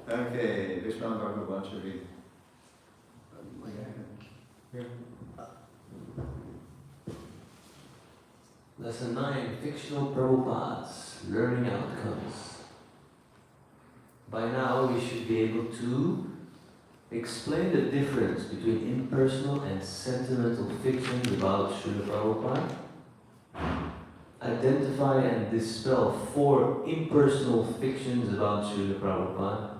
Okay, Vishwan Bhargava, why don't you read? Here. Lesson 9, Fictional Prabhupads, Learning Outcomes. By now we should be able to explain the difference between impersonal and sentimental fictions about Srila Prabhupada, identify and dispel 4 impersonal fictions about Srila Prabhupada,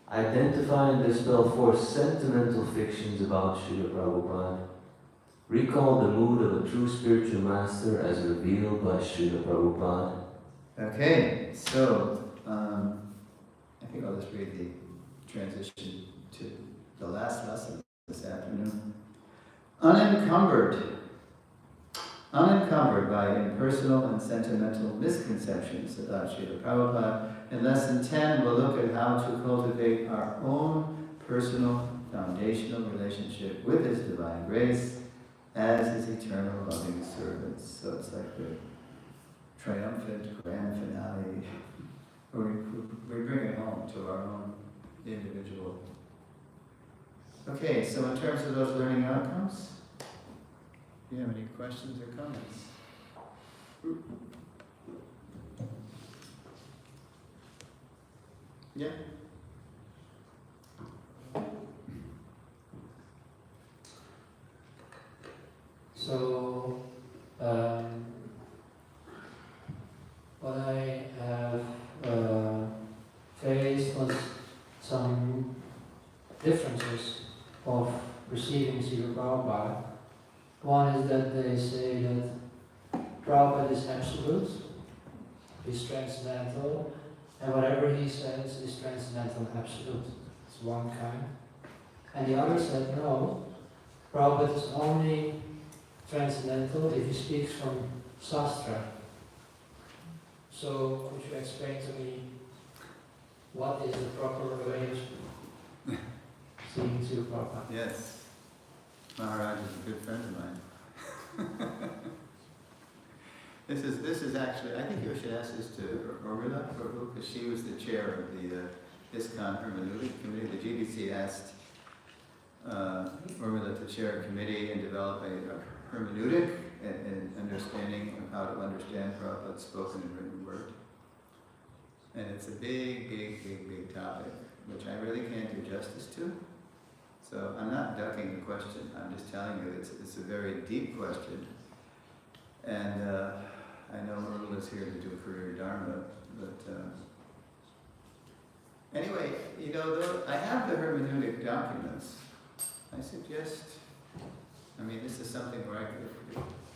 identify and dispel 4 sentimental fictions about Srila Prabhupada, recall the mood of a true spiritual master as revealed by Srila Prabhupada. Okay, so I think I'll just read the transition to the last lesson this afternoon. Unencumbered by impersonal and sentimental misconceptions about Srila Prabhupada, in Lesson 10 we'll look at how to cultivate our own personal foundational relationship with His divine grace as His eternal loving servants. So it's like the triumphant grand finale, where we bring it home to our own individual. Okay, so in terms of those learning outcomes, do you have any questions or comments? Yeah? So, what I have faced was some differences of receiving Srila Prabhupada. One is that they say that Prabhupada is absolute, is transcendental, and whatever he says is transcendental and absolute. It's one kind. And the other said, no, Prabhupada is only transcendental if he speaks from Shastra. So, could you explain to me what is the proper way of seeing Srila Prabhupada? Yes. Maharaj is a good friend of mine. This is actually, I think you should ask this to Urmila Prabhu, because she was the chair of the ISKCON Hermeneutic Committee. The GBC asked Urmila to chair a committee and develop a hermeneutic and understanding of how to understand Prabhupada's spoken and written word. And it's a big topic, which I really can't do justice to. So I'm not ducking the question, I'm just telling you it's a very deep question. And I know Urmila is here to do a career dharma, but anyway, you know, I have the hermeneutic documents. I suggest, I mean, this is something where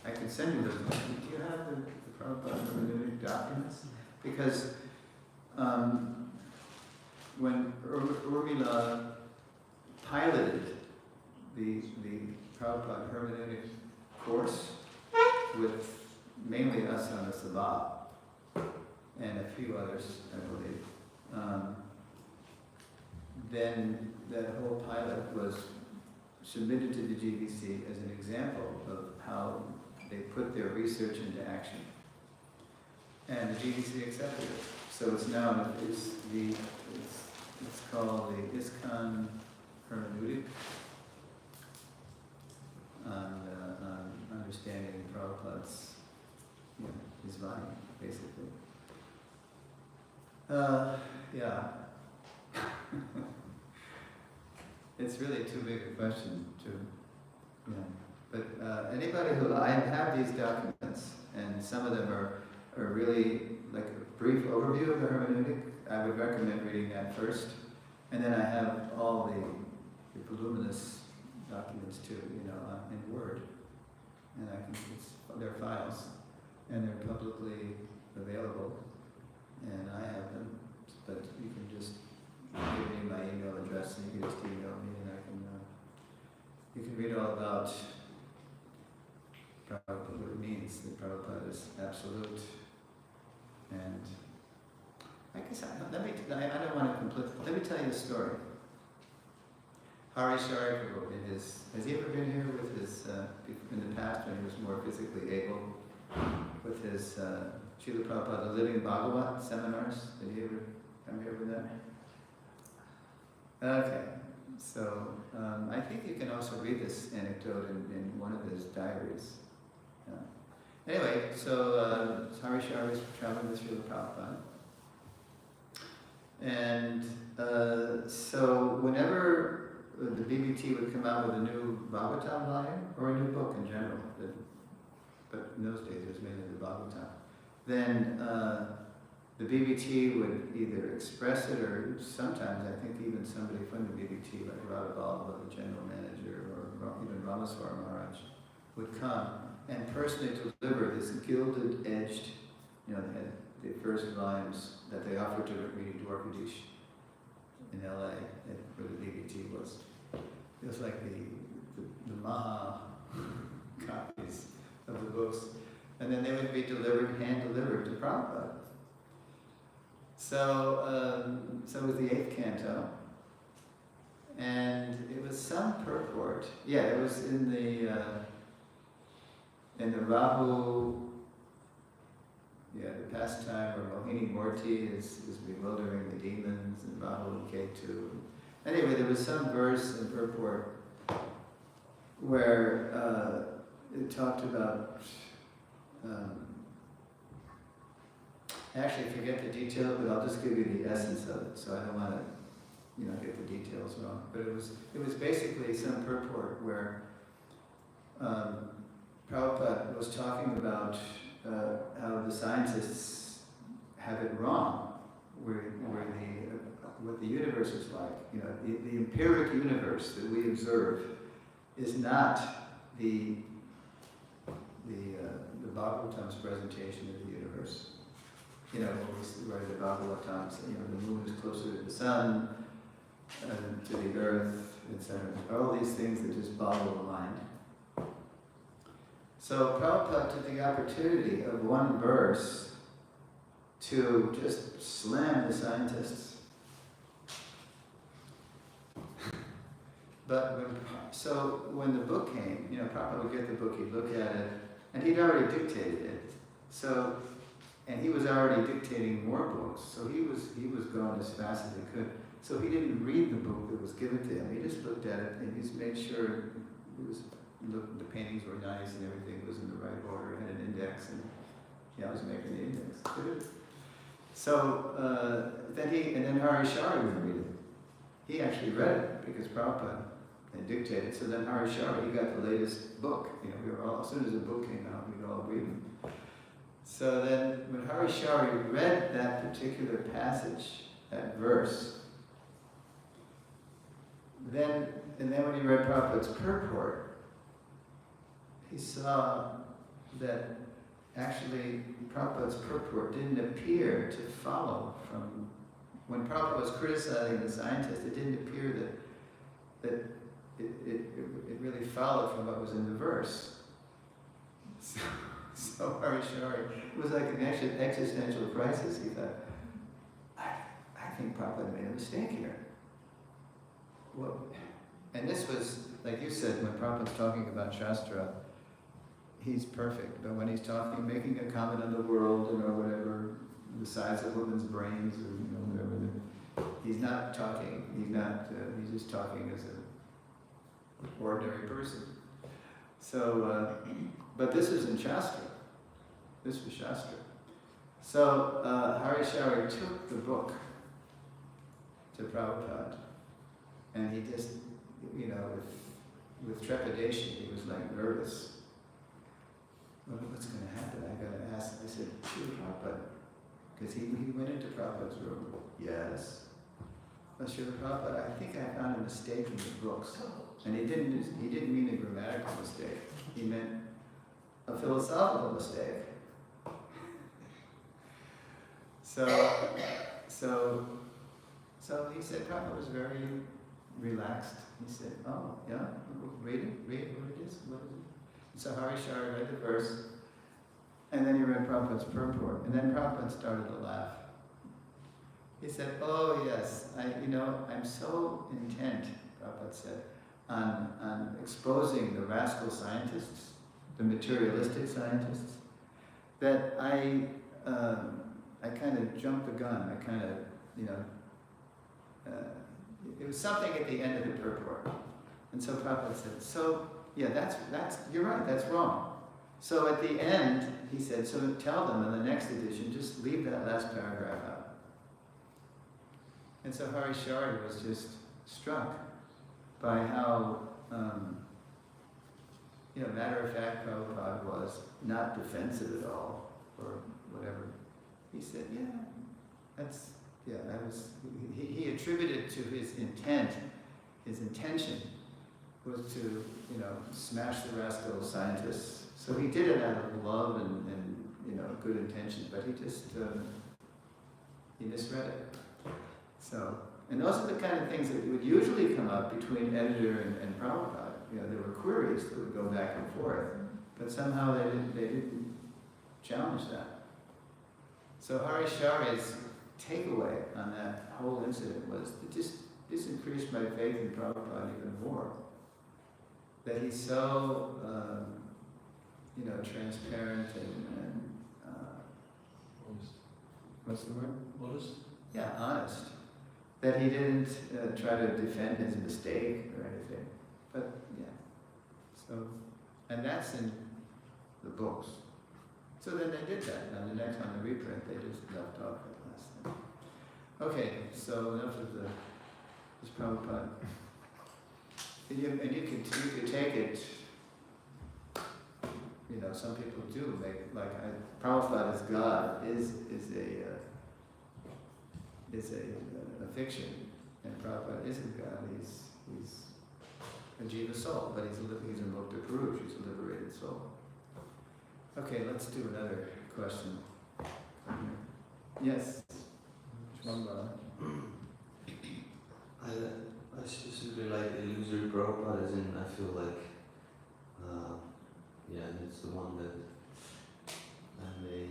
I could can send you those. Do you have the Prabhupada hermeneutic documents? Because when Urmila piloted the Prabhupada hermeneutic course with mainly us on the Sabha and a few others, I believe, then that whole pilot was submitted to the GBC as an example of how they put their research into action. And the GBC accepted it. So it's now, it's called the ISKCON hermeneutic on understanding Prabhupada's, his body, basically. Yeah. It's really too big a question to, But anybody who, I have these documents, and some of them are really like a brief overview of the hermeneutic. I would recommend reading that first. And then I have all the voluminous documents too, in Word. And they're files, and they're publicly available. And I have them, but you can just give me my email address, and you can just email me, and you can read all about Prabhupada, what it means that Prabhupada is absolute. And I guess I don't want to complete. Let me tell you a story. Hare Krsna, has he ever been here with his, in the past when he was more physically able, with his Srila Prabhupada, the Living Bhagavat seminars? Did he ever come here with that? Okay, so I think you can also read this anecdote in one of his diaries. Anyway, so Hare Krsna was traveling with Srila Prabhupada. And so whenever the BBT would come out with a new Bhagavatam volume, or a new book in general, but in those days it was mainly the Bhagavatam, then the BBT would either express it, or sometimes I think even somebody from the BBT, like Radhadesh, the general manager, or even Ramaswara Maharaj, would come and personally deliver this gilded-edged, they had the first volumes that they offered to read Dwarkadish in LA, where the BBT was. It was like the Maha copies of the books. And then they would be hand-delivered to Prabhupada. So it was the 8th canto. And it was some purport. Yeah, it was in the Rahu, the pastime where Mohini Murti is bewildering the demons, and Rahu and Ketu. Anyway, there was some verse in purport where it talked about, I actually forget the details, but I'll just give you the essence of it, so I don't want to, get the details wrong. But it was basically some purport where Prabhupada was talking about how the scientists have it wrong, what the universe is like. The empiric universe that we observe is not the Bhagavatam's presentation of the universe. Where the Bhagavatam, the moon is closer to the sun, to the earth, etc. All these things that just boggle the mind. So Prabhupada took the opportunity of one verse to just slam the scientists. But when the book came, Prabhupada would get the book, he'd look at it, and he'd already dictated it. And he was already dictating more books, so he was going as fast as he could. So he didn't read the book that was given to him. He just looked at it and he just made sure the paintings were nice and everything was in the right order. It had an index, and I was making the index. So then Hare Krsna would read it. He actually read it because Prabhupada had dictated. So then Hare Krsna, he got the latest book. We were all, as soon as the book came out, we'd all read it. So then when Hare Krsna read that particular passage, that verse, then when he read Prabhupada's purport, he saw that actually Prabhupada's purport didn't appear to follow from, when Prabhupada was criticizing the scientists, it didn't appear that it really followed from what was in the verse. So Harishari, it was like an existential crisis. He thought, I think Prabhupada made a mistake here. Well, and this was, like you said, when Prabhupada's talking about Shastra, he's perfect. But when he's talking, making a comment on the world, whatever, the size of women's brains, or whatever, he's not talking. He's just talking as an ordinary person. So, but this is in Shastra. This was Shastra. So Harishari took the book to Prabhupada, and he just, with trepidation, he was like nervous. What's going to happen? I got to ask. I said, Srila Prabhupada, because he went into Prabhupada's room. Yes. Srila Prabhupada, I think I found a mistake in the books. And he didn't mean a grammatical mistake. He meant a philosophical mistake. So he said Prabhupada was very relaxed. He said, oh, yeah, read what it is. So Harishari read the verse, and then he read Prabhupada's purport, and then Prabhupada started to laugh. He said, oh yes, I'm so intent, Prabhupada said, on exposing the rascal scientists, the materialistic scientists, that I kind of jumped the gun. I kind of, it was something at the end of the purport. And so Prabhupada said, so, yeah, that's you're right, that's wrong. So at the end, he said, so tell them in the next edition, just leave that last paragraph out. And so Harishari was just struck by how, matter of fact, Prabhupada was not defensive at all, or whatever. He said, he attributed to his intent, his intention was to, smash the rascal scientists. So he did it out of love and good intention, but he just, he misread it. So, and those are the kind of things that would usually come up between editor and Prabhupada. There were queries that would go back and forth, but somehow they didn't challenge that. So Harishari's takeaway on that whole incident was that this increased my faith in Prabhupada even more. That he's so, transparent and honest. What's the word? Honest? Yeah, honest. That he didn't try to defend his mistake or anything. But, yeah. So, and that's in the books. So then they did that. Now the next on the reprint, they just left off that last thing. Okay, so enough of this Prabhupada. And you could take it, some people do make, Prabhupada as God is a fiction, and Prabhupada isn't God. He's a jiva soul, but he's a mukta purush. He's a liberated soul. Okay, let's do another question. Yes. I specifically like the illusory Prabhupada, as in I feel like, it's the one that I may,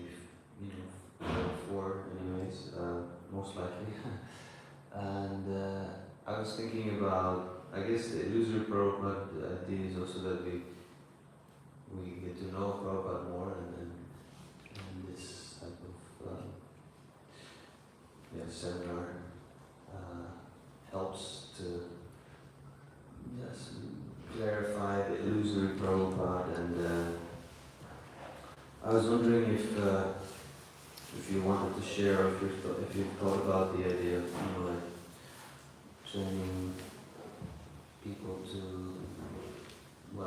go for anyways, most likely. And I was thinking about, I guess the illusory Prabhupada idea is also that we get to know Prabhupada more, and this type of seminar helps to clarify the illusory Prabhupada. And I was wondering if you wanted to share, if you've thought about the idea of training people to, I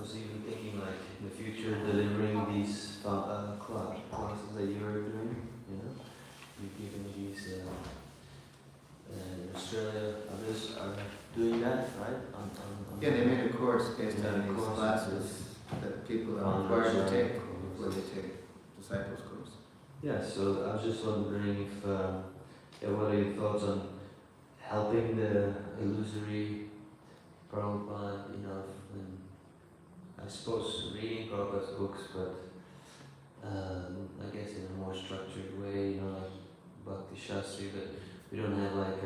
was even thinking in the future delivering these classes that you were doing, you've given these, in Australia, others are doing that, right? They made a course based on these classes that that people are required to take before they take disciples course. Yeah, so I was just wondering if, what are your thoughts on helping the illusory Prabhupada, and I suppose reading Prabhupada's books, but I guess in a more structured way, like Bhakti Shastri, but we don't have like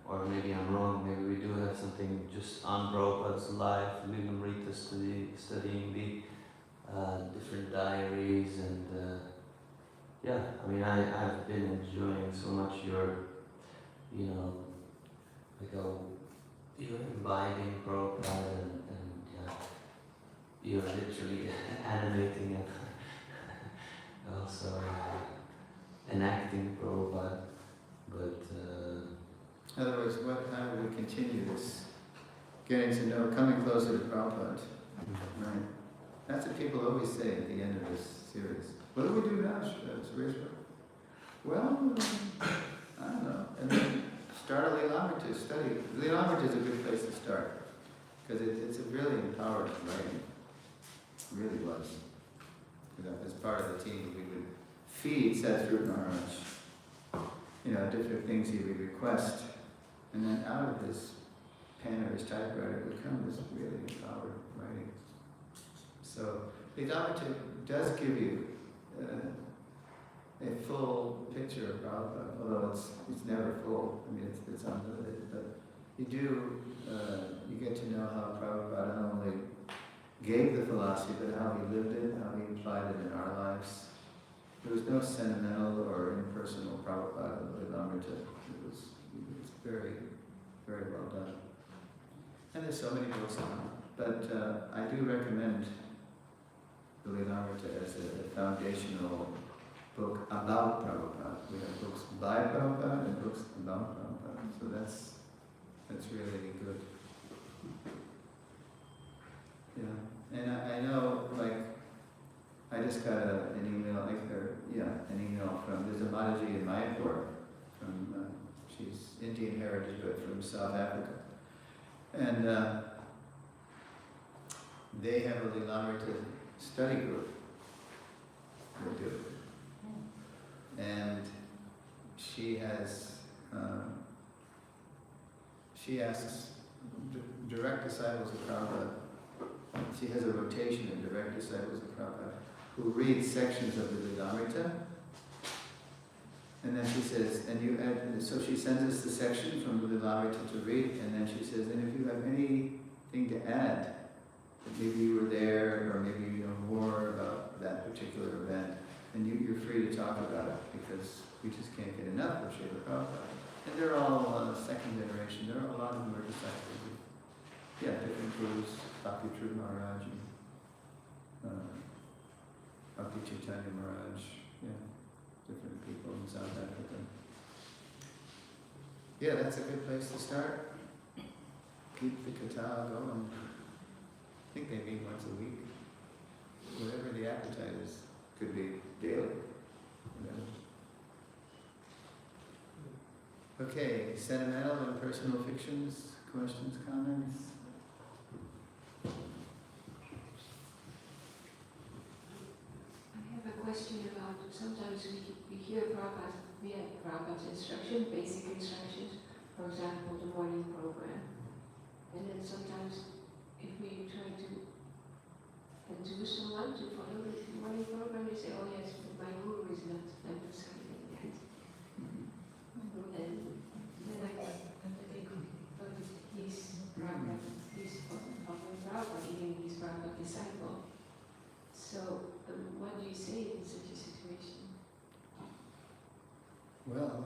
or maybe I'm wrong, maybe we do have something just on Prabhupada's life, Lilamrita studying the different diaries and yeah, I mean I've been enjoying so much your, you're imbibing Prabhupada and you're literally animating and also enacting Prabhupada, but In other words, how do we continue this getting to know, coming closer to Prabhupada? Right. That's what people always say at the end of this series. What do we do now, Suresvara? Well, I don't know. And then start a Leelamrita study. Leelamrita is a good place to start because it's a really empowered writing. It really was. As part of the team, we would feed Satsrup Maharaj, different things he would request. And then out of his pen or his typewriter would come this really empowered writing. So Leelamrita does give you a full picture of Prabhupada, although it's never full. I mean, it's unlimited, but you get to know how Prabhupada not only gave the philosophy, but how he lived it, how he applied it in our lives. There was no sentimental or impersonal Prabhupada in Leelamrita. It was very, very well done. And there's so many books on it. But I do recommend the Leelamrita as a foundational book about Prabhupada. We have books by Prabhupada and books about Prabhupada. So that's really good. Yeah. And I know, I just got an email, from, there's a Mataji in Mayapur, she's Indian heritage, but from South Africa. And they have a Leelamrita study group. They do. And she asks direct disciples of Prabhupada. She has a rotation of direct disciples of Prabhupada who read sections of the Leelamrita. And then she says, so she sends us the section from the Leelamrita to read, and then she says, and if you have anything to add, that maybe you were there, or maybe you know more about that particular event, then you're free to talk about it, because we just can't get enough of Srila Prabhupada. And they're all second generation. There are a lot of them are disciples of, different gurus, Bhakti True Maharaj, and Bhakti Chaitanya Maharaj, different people in South Africa. Yeah, that's a good place to start. Keep the katha going. I think they meet once a week. Whatever the appetite is, could be daily. Okay, sentimental and personal fictions, questions, comments? I have a question about, sometimes we hear Prabhupada's instruction, basic instructions, for example, the morning program. And then sometimes if we try to induce someone to follow the morning program, they say, oh yes, but my guru is not emphasizing that. And then I think, but he's Prabhupada, he's following Prabhupada, even he's Prabhupada disciple. So what do you say in such a situation? Well,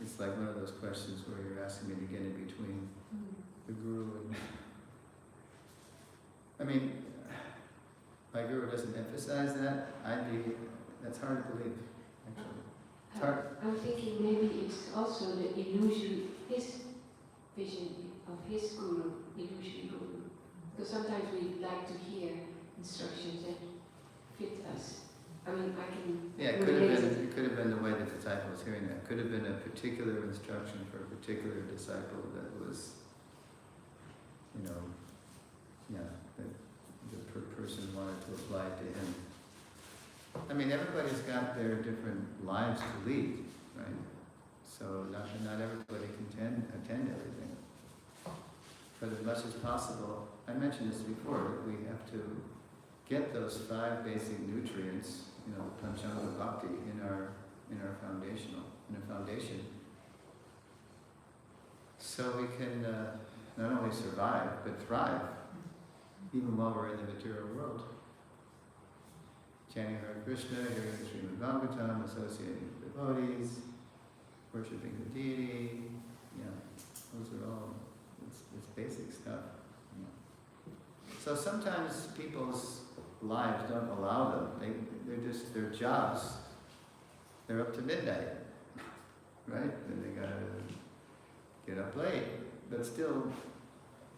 it's like one of those questions where you're asking me to get in between the guru and... I mean, my guru doesn't emphasize that. That's hard to believe, actually. It's hard. I'm thinking maybe it's also the illusion, his vision of his guru, illusory guru. Because sometimes we like to hear instructions that fit us. I mean, I can... Yeah, it could have been the way the disciple was hearing that. It could have been a particular instruction for a particular disciple that was the person wanted to apply to him. I mean, everybody's got their different lives to lead, right? So not everybody can attend everything. But as much as possible, I mentioned this before, that we have to get those 5 basic nutrients, Panchanga Bhakti, in our foundation, so we can not only survive but thrive, even while we're in the material world. Chanting Hare Krishna, hearing the Srimad Bhagavatam, associating with devotees, worshipping the deity, those are all, it's basic stuff. So sometimes people's lives don't allow them. They're just, their jobs, they're up to midnight, right? And they gotta get up late. But still,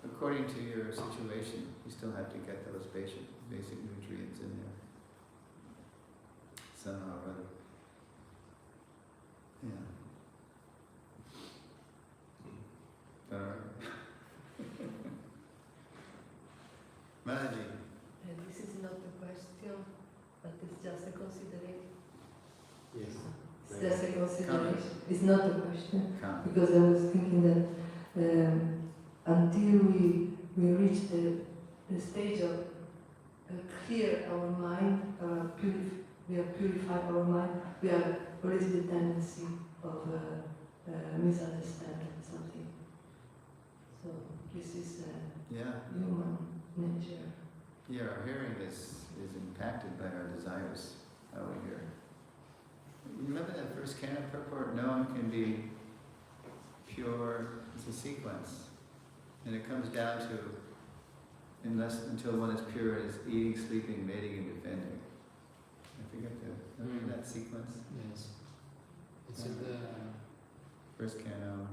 according to your situation, you still have to get those basic nutrients in there. Somehow or other. Yeah. All right. Manaji. This is not a question, but it's just a consideration. Yes. It's just a consideration. It's not a question. Comment. Because I was thinking that until we reach the stage of clear our mind, we have purified our mind, we have already the tendency of misunderstanding something. So this is human nature. Yeah, our hearing is impacted by our desires, how we hear. You remember that first canon purport? No one can be pure. It's a sequence. And it comes down to until one is pure and is eating, sleeping, mating, and defending. I forget remember that sequence? Yes. It's in the first canon.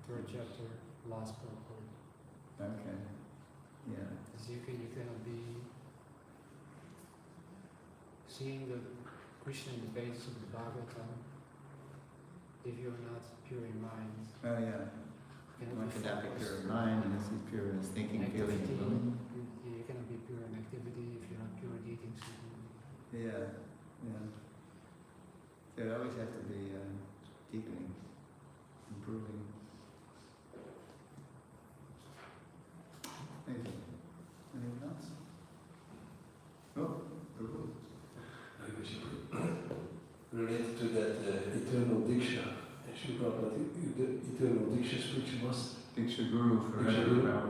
Third chapter, last purport. Okay. Yeah. Because you cannot be seeing the Krishna in the basis of the Bhagavatam if you're not pure in mind. Oh yeah. One cannot be pure in mind unless he's pure in his thinking, feeling, and willing. You cannot be pure in activity if you're not pure in eating, sleeping. Yeah. So it always has to be deepening, improving. Thank you. Anyone else? Oh, Prabhu. Related to that eternal Diksha, the eternal Dikshas which must... Diksha Guru forever.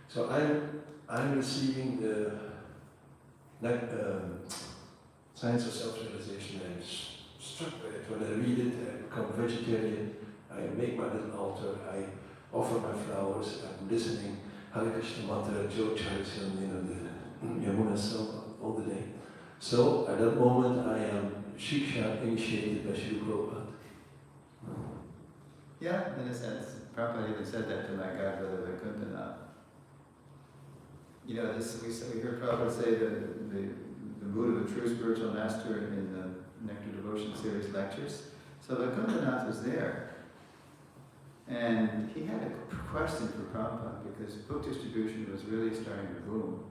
So I'm receiving the Science of Self-Realization. I'm struck by it. When I read it, I become vegetarian. I make my little altar. I offer my flowers. I'm listening Hare Krishna mantra, Joe Charison, the Yamuna song all the day. So at that moment, I am Shiksha initiated by Srila Prabhupada. Yeah, in a sense. Prabhupada even said that to my godbrother Vaikuntanath. We heard Prabhupada say the mood of a true spiritual master in the Nectar Devotion series lectures. So Vaikuntanath was there. And he had a question for Prabhupada because book distribution was really starting to boom.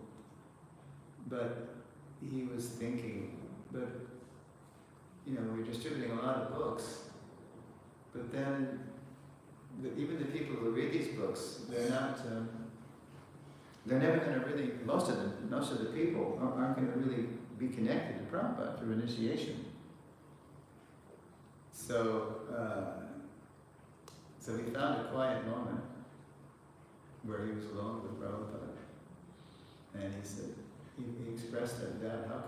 But he was thinking, we're distributing a lot of books, but then even the people who read these books, they're never going to really, most of the people aren't going to really be connected to Prabhupada through initiation. So he found a quiet moment where he was alone with Prabhupada, and he said, he expressed that doubt. How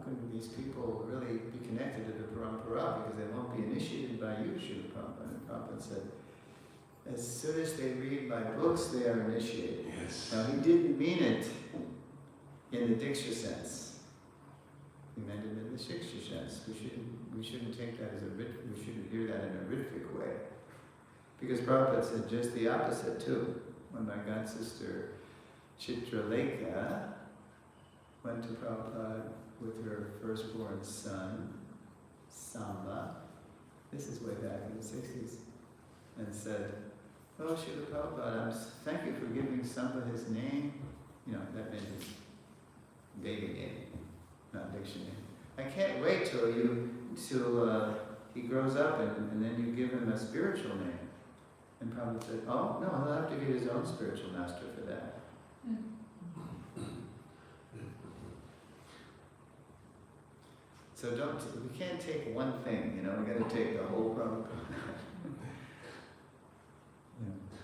can these people really be connected to the Parampara because they won't be initiated by you, Srila Prabhupada? And Prabhupada said, as soon as they read my books, they are initiated. Yes. Now he didn't mean it in the Diksha sense. He meant it in the Shiksha sense. We shouldn't take that as we shouldn't hear that in a rhythmic way. Because Prabhupada said just the opposite too. When my god sister Chitralekha went to Prabhupada with her firstborn son, Samba, this is way back in the 60s, and said, Oh, Srila Prabhupada, thank you for giving Samba his name. You know, that meant his baby name, not dictionary. I can't wait till he grows up and then you give him a spiritual name. And Prabhupada said, oh, no, he'll have to get his own spiritual master for that. So we can't take one thing, you know, we got to take the whole Prabhupada.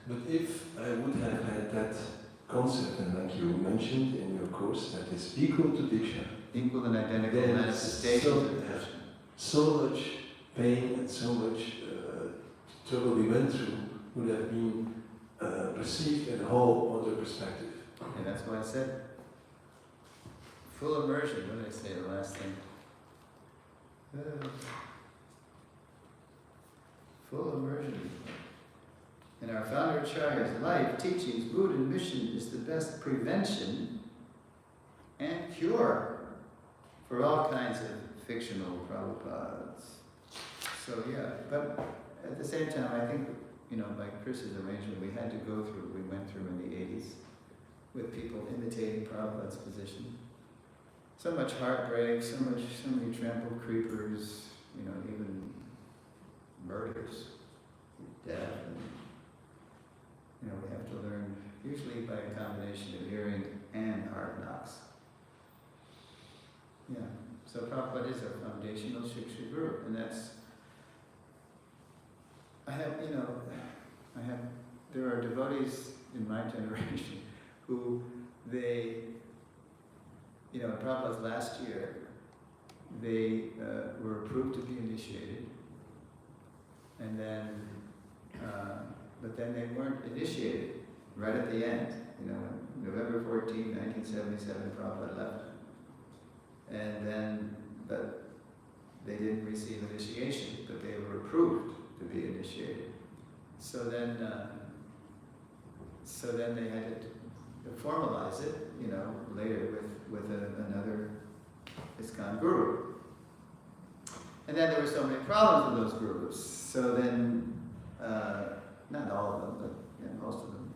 But if I would have had that concept, and like you mentioned in your course, that is equal to Diksha, equal and identical manifestation of Diksha. So much pain and so much trouble we went through would have been received in a whole other perspective. And that's why I said full immersion. What did I say the last thing? Full immersion. In our founder Acharya's life, teachings, mood, and mission is the best prevention and cure for all kinds of fictional Prabhupads. So yeah, but at the same time, I think, you know, by Chris's arrangement, we had to go through, we went through in the 80s with people imitating Prabhupada's position. So much heartbreak, so many trampled creepers, you know, even murders, death, and, you know, we have to learn, usually by a combination of hearing and hard knocks. Yeah, so Prabhupada is our foundational Shiksha Guru, and that's, there are devotees in my generation who you know, in Prabhupada's last year, they were approved to be initiated, and then, but then they weren't initiated right at the end. You know, November 14, 1977, Prabhupada left. And then, but they didn't receive initiation, but they were approved to be initiated. So then they had to formalize it, you know, later with another ISKCON guru. And then there were so many problems with those gurus. So then, not all of them, but yeah, most of them,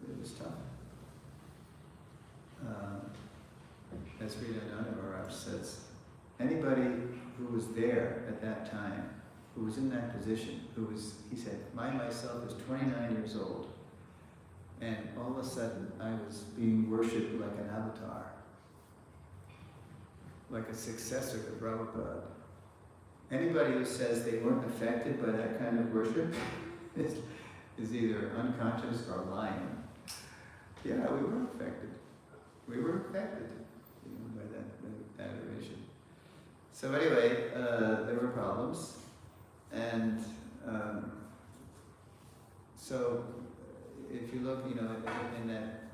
it was tough. As Sri Radhadesh Maharaj says, anybody who was there at that time, who was in that position, he said, myself is 29 years old, and all of a sudden I was being worshipped like an avatar, like a successor to Prabhupada. Anybody who says they weren't affected by that kind of worship is either unconscious or lying. Yeah, we were affected. We were affected, you know, by that adoration. So anyway, there were problems, and so if you look, you know,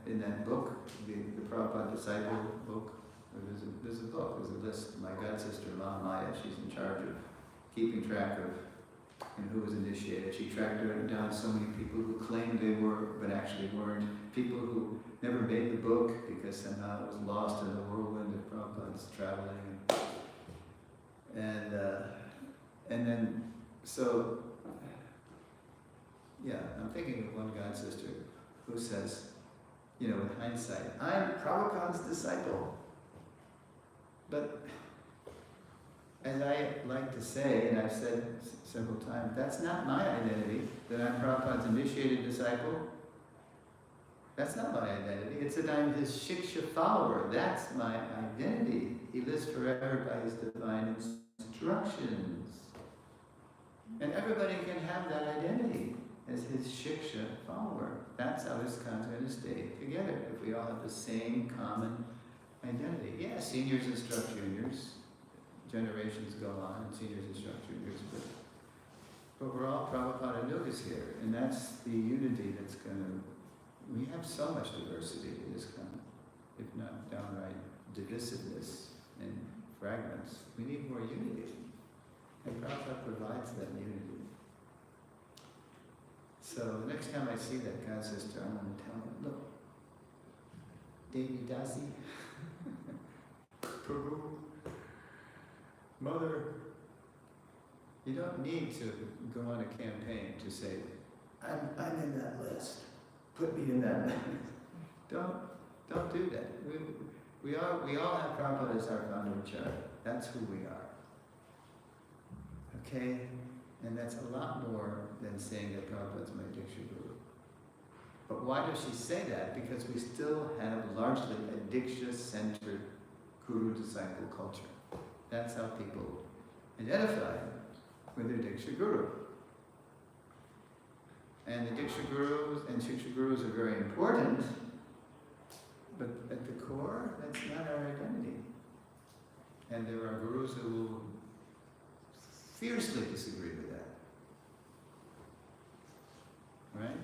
in that book, the Prabhupada Disciple book, there's a book, there's a list. My god sister Ma Maya, she's in charge of keeping track of who was initiated. She tracked down so many people who claimed they were, but actually weren't. People who never made the book because somehow it was lost in the whirlwind of Prabhupada's traveling. And then, so, yeah, I'm thinking of one god sister who says, you know, in hindsight, I'm Prabhupada's disciple. But as I like to say, and I've said several times, that's not my identity, that I'm Prabhupada's initiated disciple. That's not my identity. It's that I'm his Shiksha follower. That's my identity. He lives forever by his divine instructions. And everybody can have that identity as his Shiksha follower. That's how ISKCON's going to stay together, if we all have the same common identity. Yeah, seniors instruct juniors. Generations go on, and seniors instruct juniors, but we're all Prabhupada Nugas here, and that's the unity that's going to. We have so much diversity in ISKCON, if not downright divisiveness and fragments. We need more unity, and Prabhupada provides that unity. So the next time I see that god sister, I'm going to tell him, look, Devi Dasi, Prabhu, Mother, you don't need to go on a campaign to say I'm in that list. Put me in that list. Don't do that. We all have Prabhupada as our founder Acharya. That's who we are. Okay? And that's a lot more than saying that Prabhupada's my Diksha Guru. But why does she say that? Because we still have largely a Diksha-centered Guru-disciple culture. That's how people identify with their Diksha Guru. And the Diksha Gurus and Shiksha Gurus are very important, but at the core, that's not our identity. And there are Gurus who will fiercely disagree with that. Right?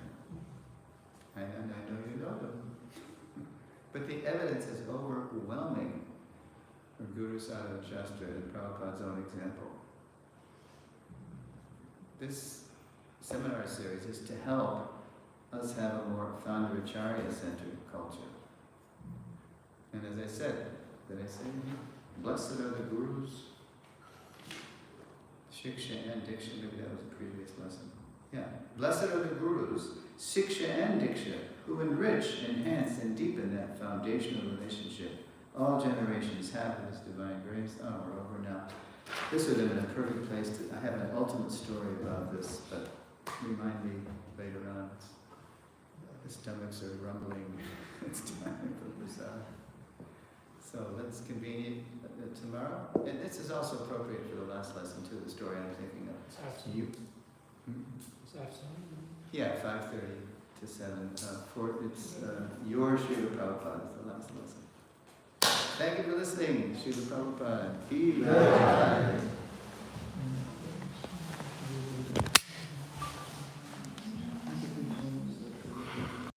I know you know them. But the evidence is overwhelming from Guru Sadhana Shastra and Prabhupada's own example. This seminar series is to help us have a more founder Acharya-centered culture. And as I said, blessed are the Gurus, Shiksha and Diksha, maybe that was a previous lesson. Yeah, blessed are the Gurus, Shiksha and Diksha, who enrich, enhance, and deepen that foundational relationship. All generations have this divine grace. Oh, we're over now. This would have been a perfect place to, I have an ultimate story about this, but remind me later on. The stomachs are rumbling. It's time for prasad. So let's convene tomorrow. And this is also appropriate for the last lesson too, the story I'm thinking of. It's afternoon. You? It's afternoon. Yeah, 5:30 to 7. It's your Srila Prabhupada is the last lesson. Thank you for listening, Srila Prabhupada. Ki Jai.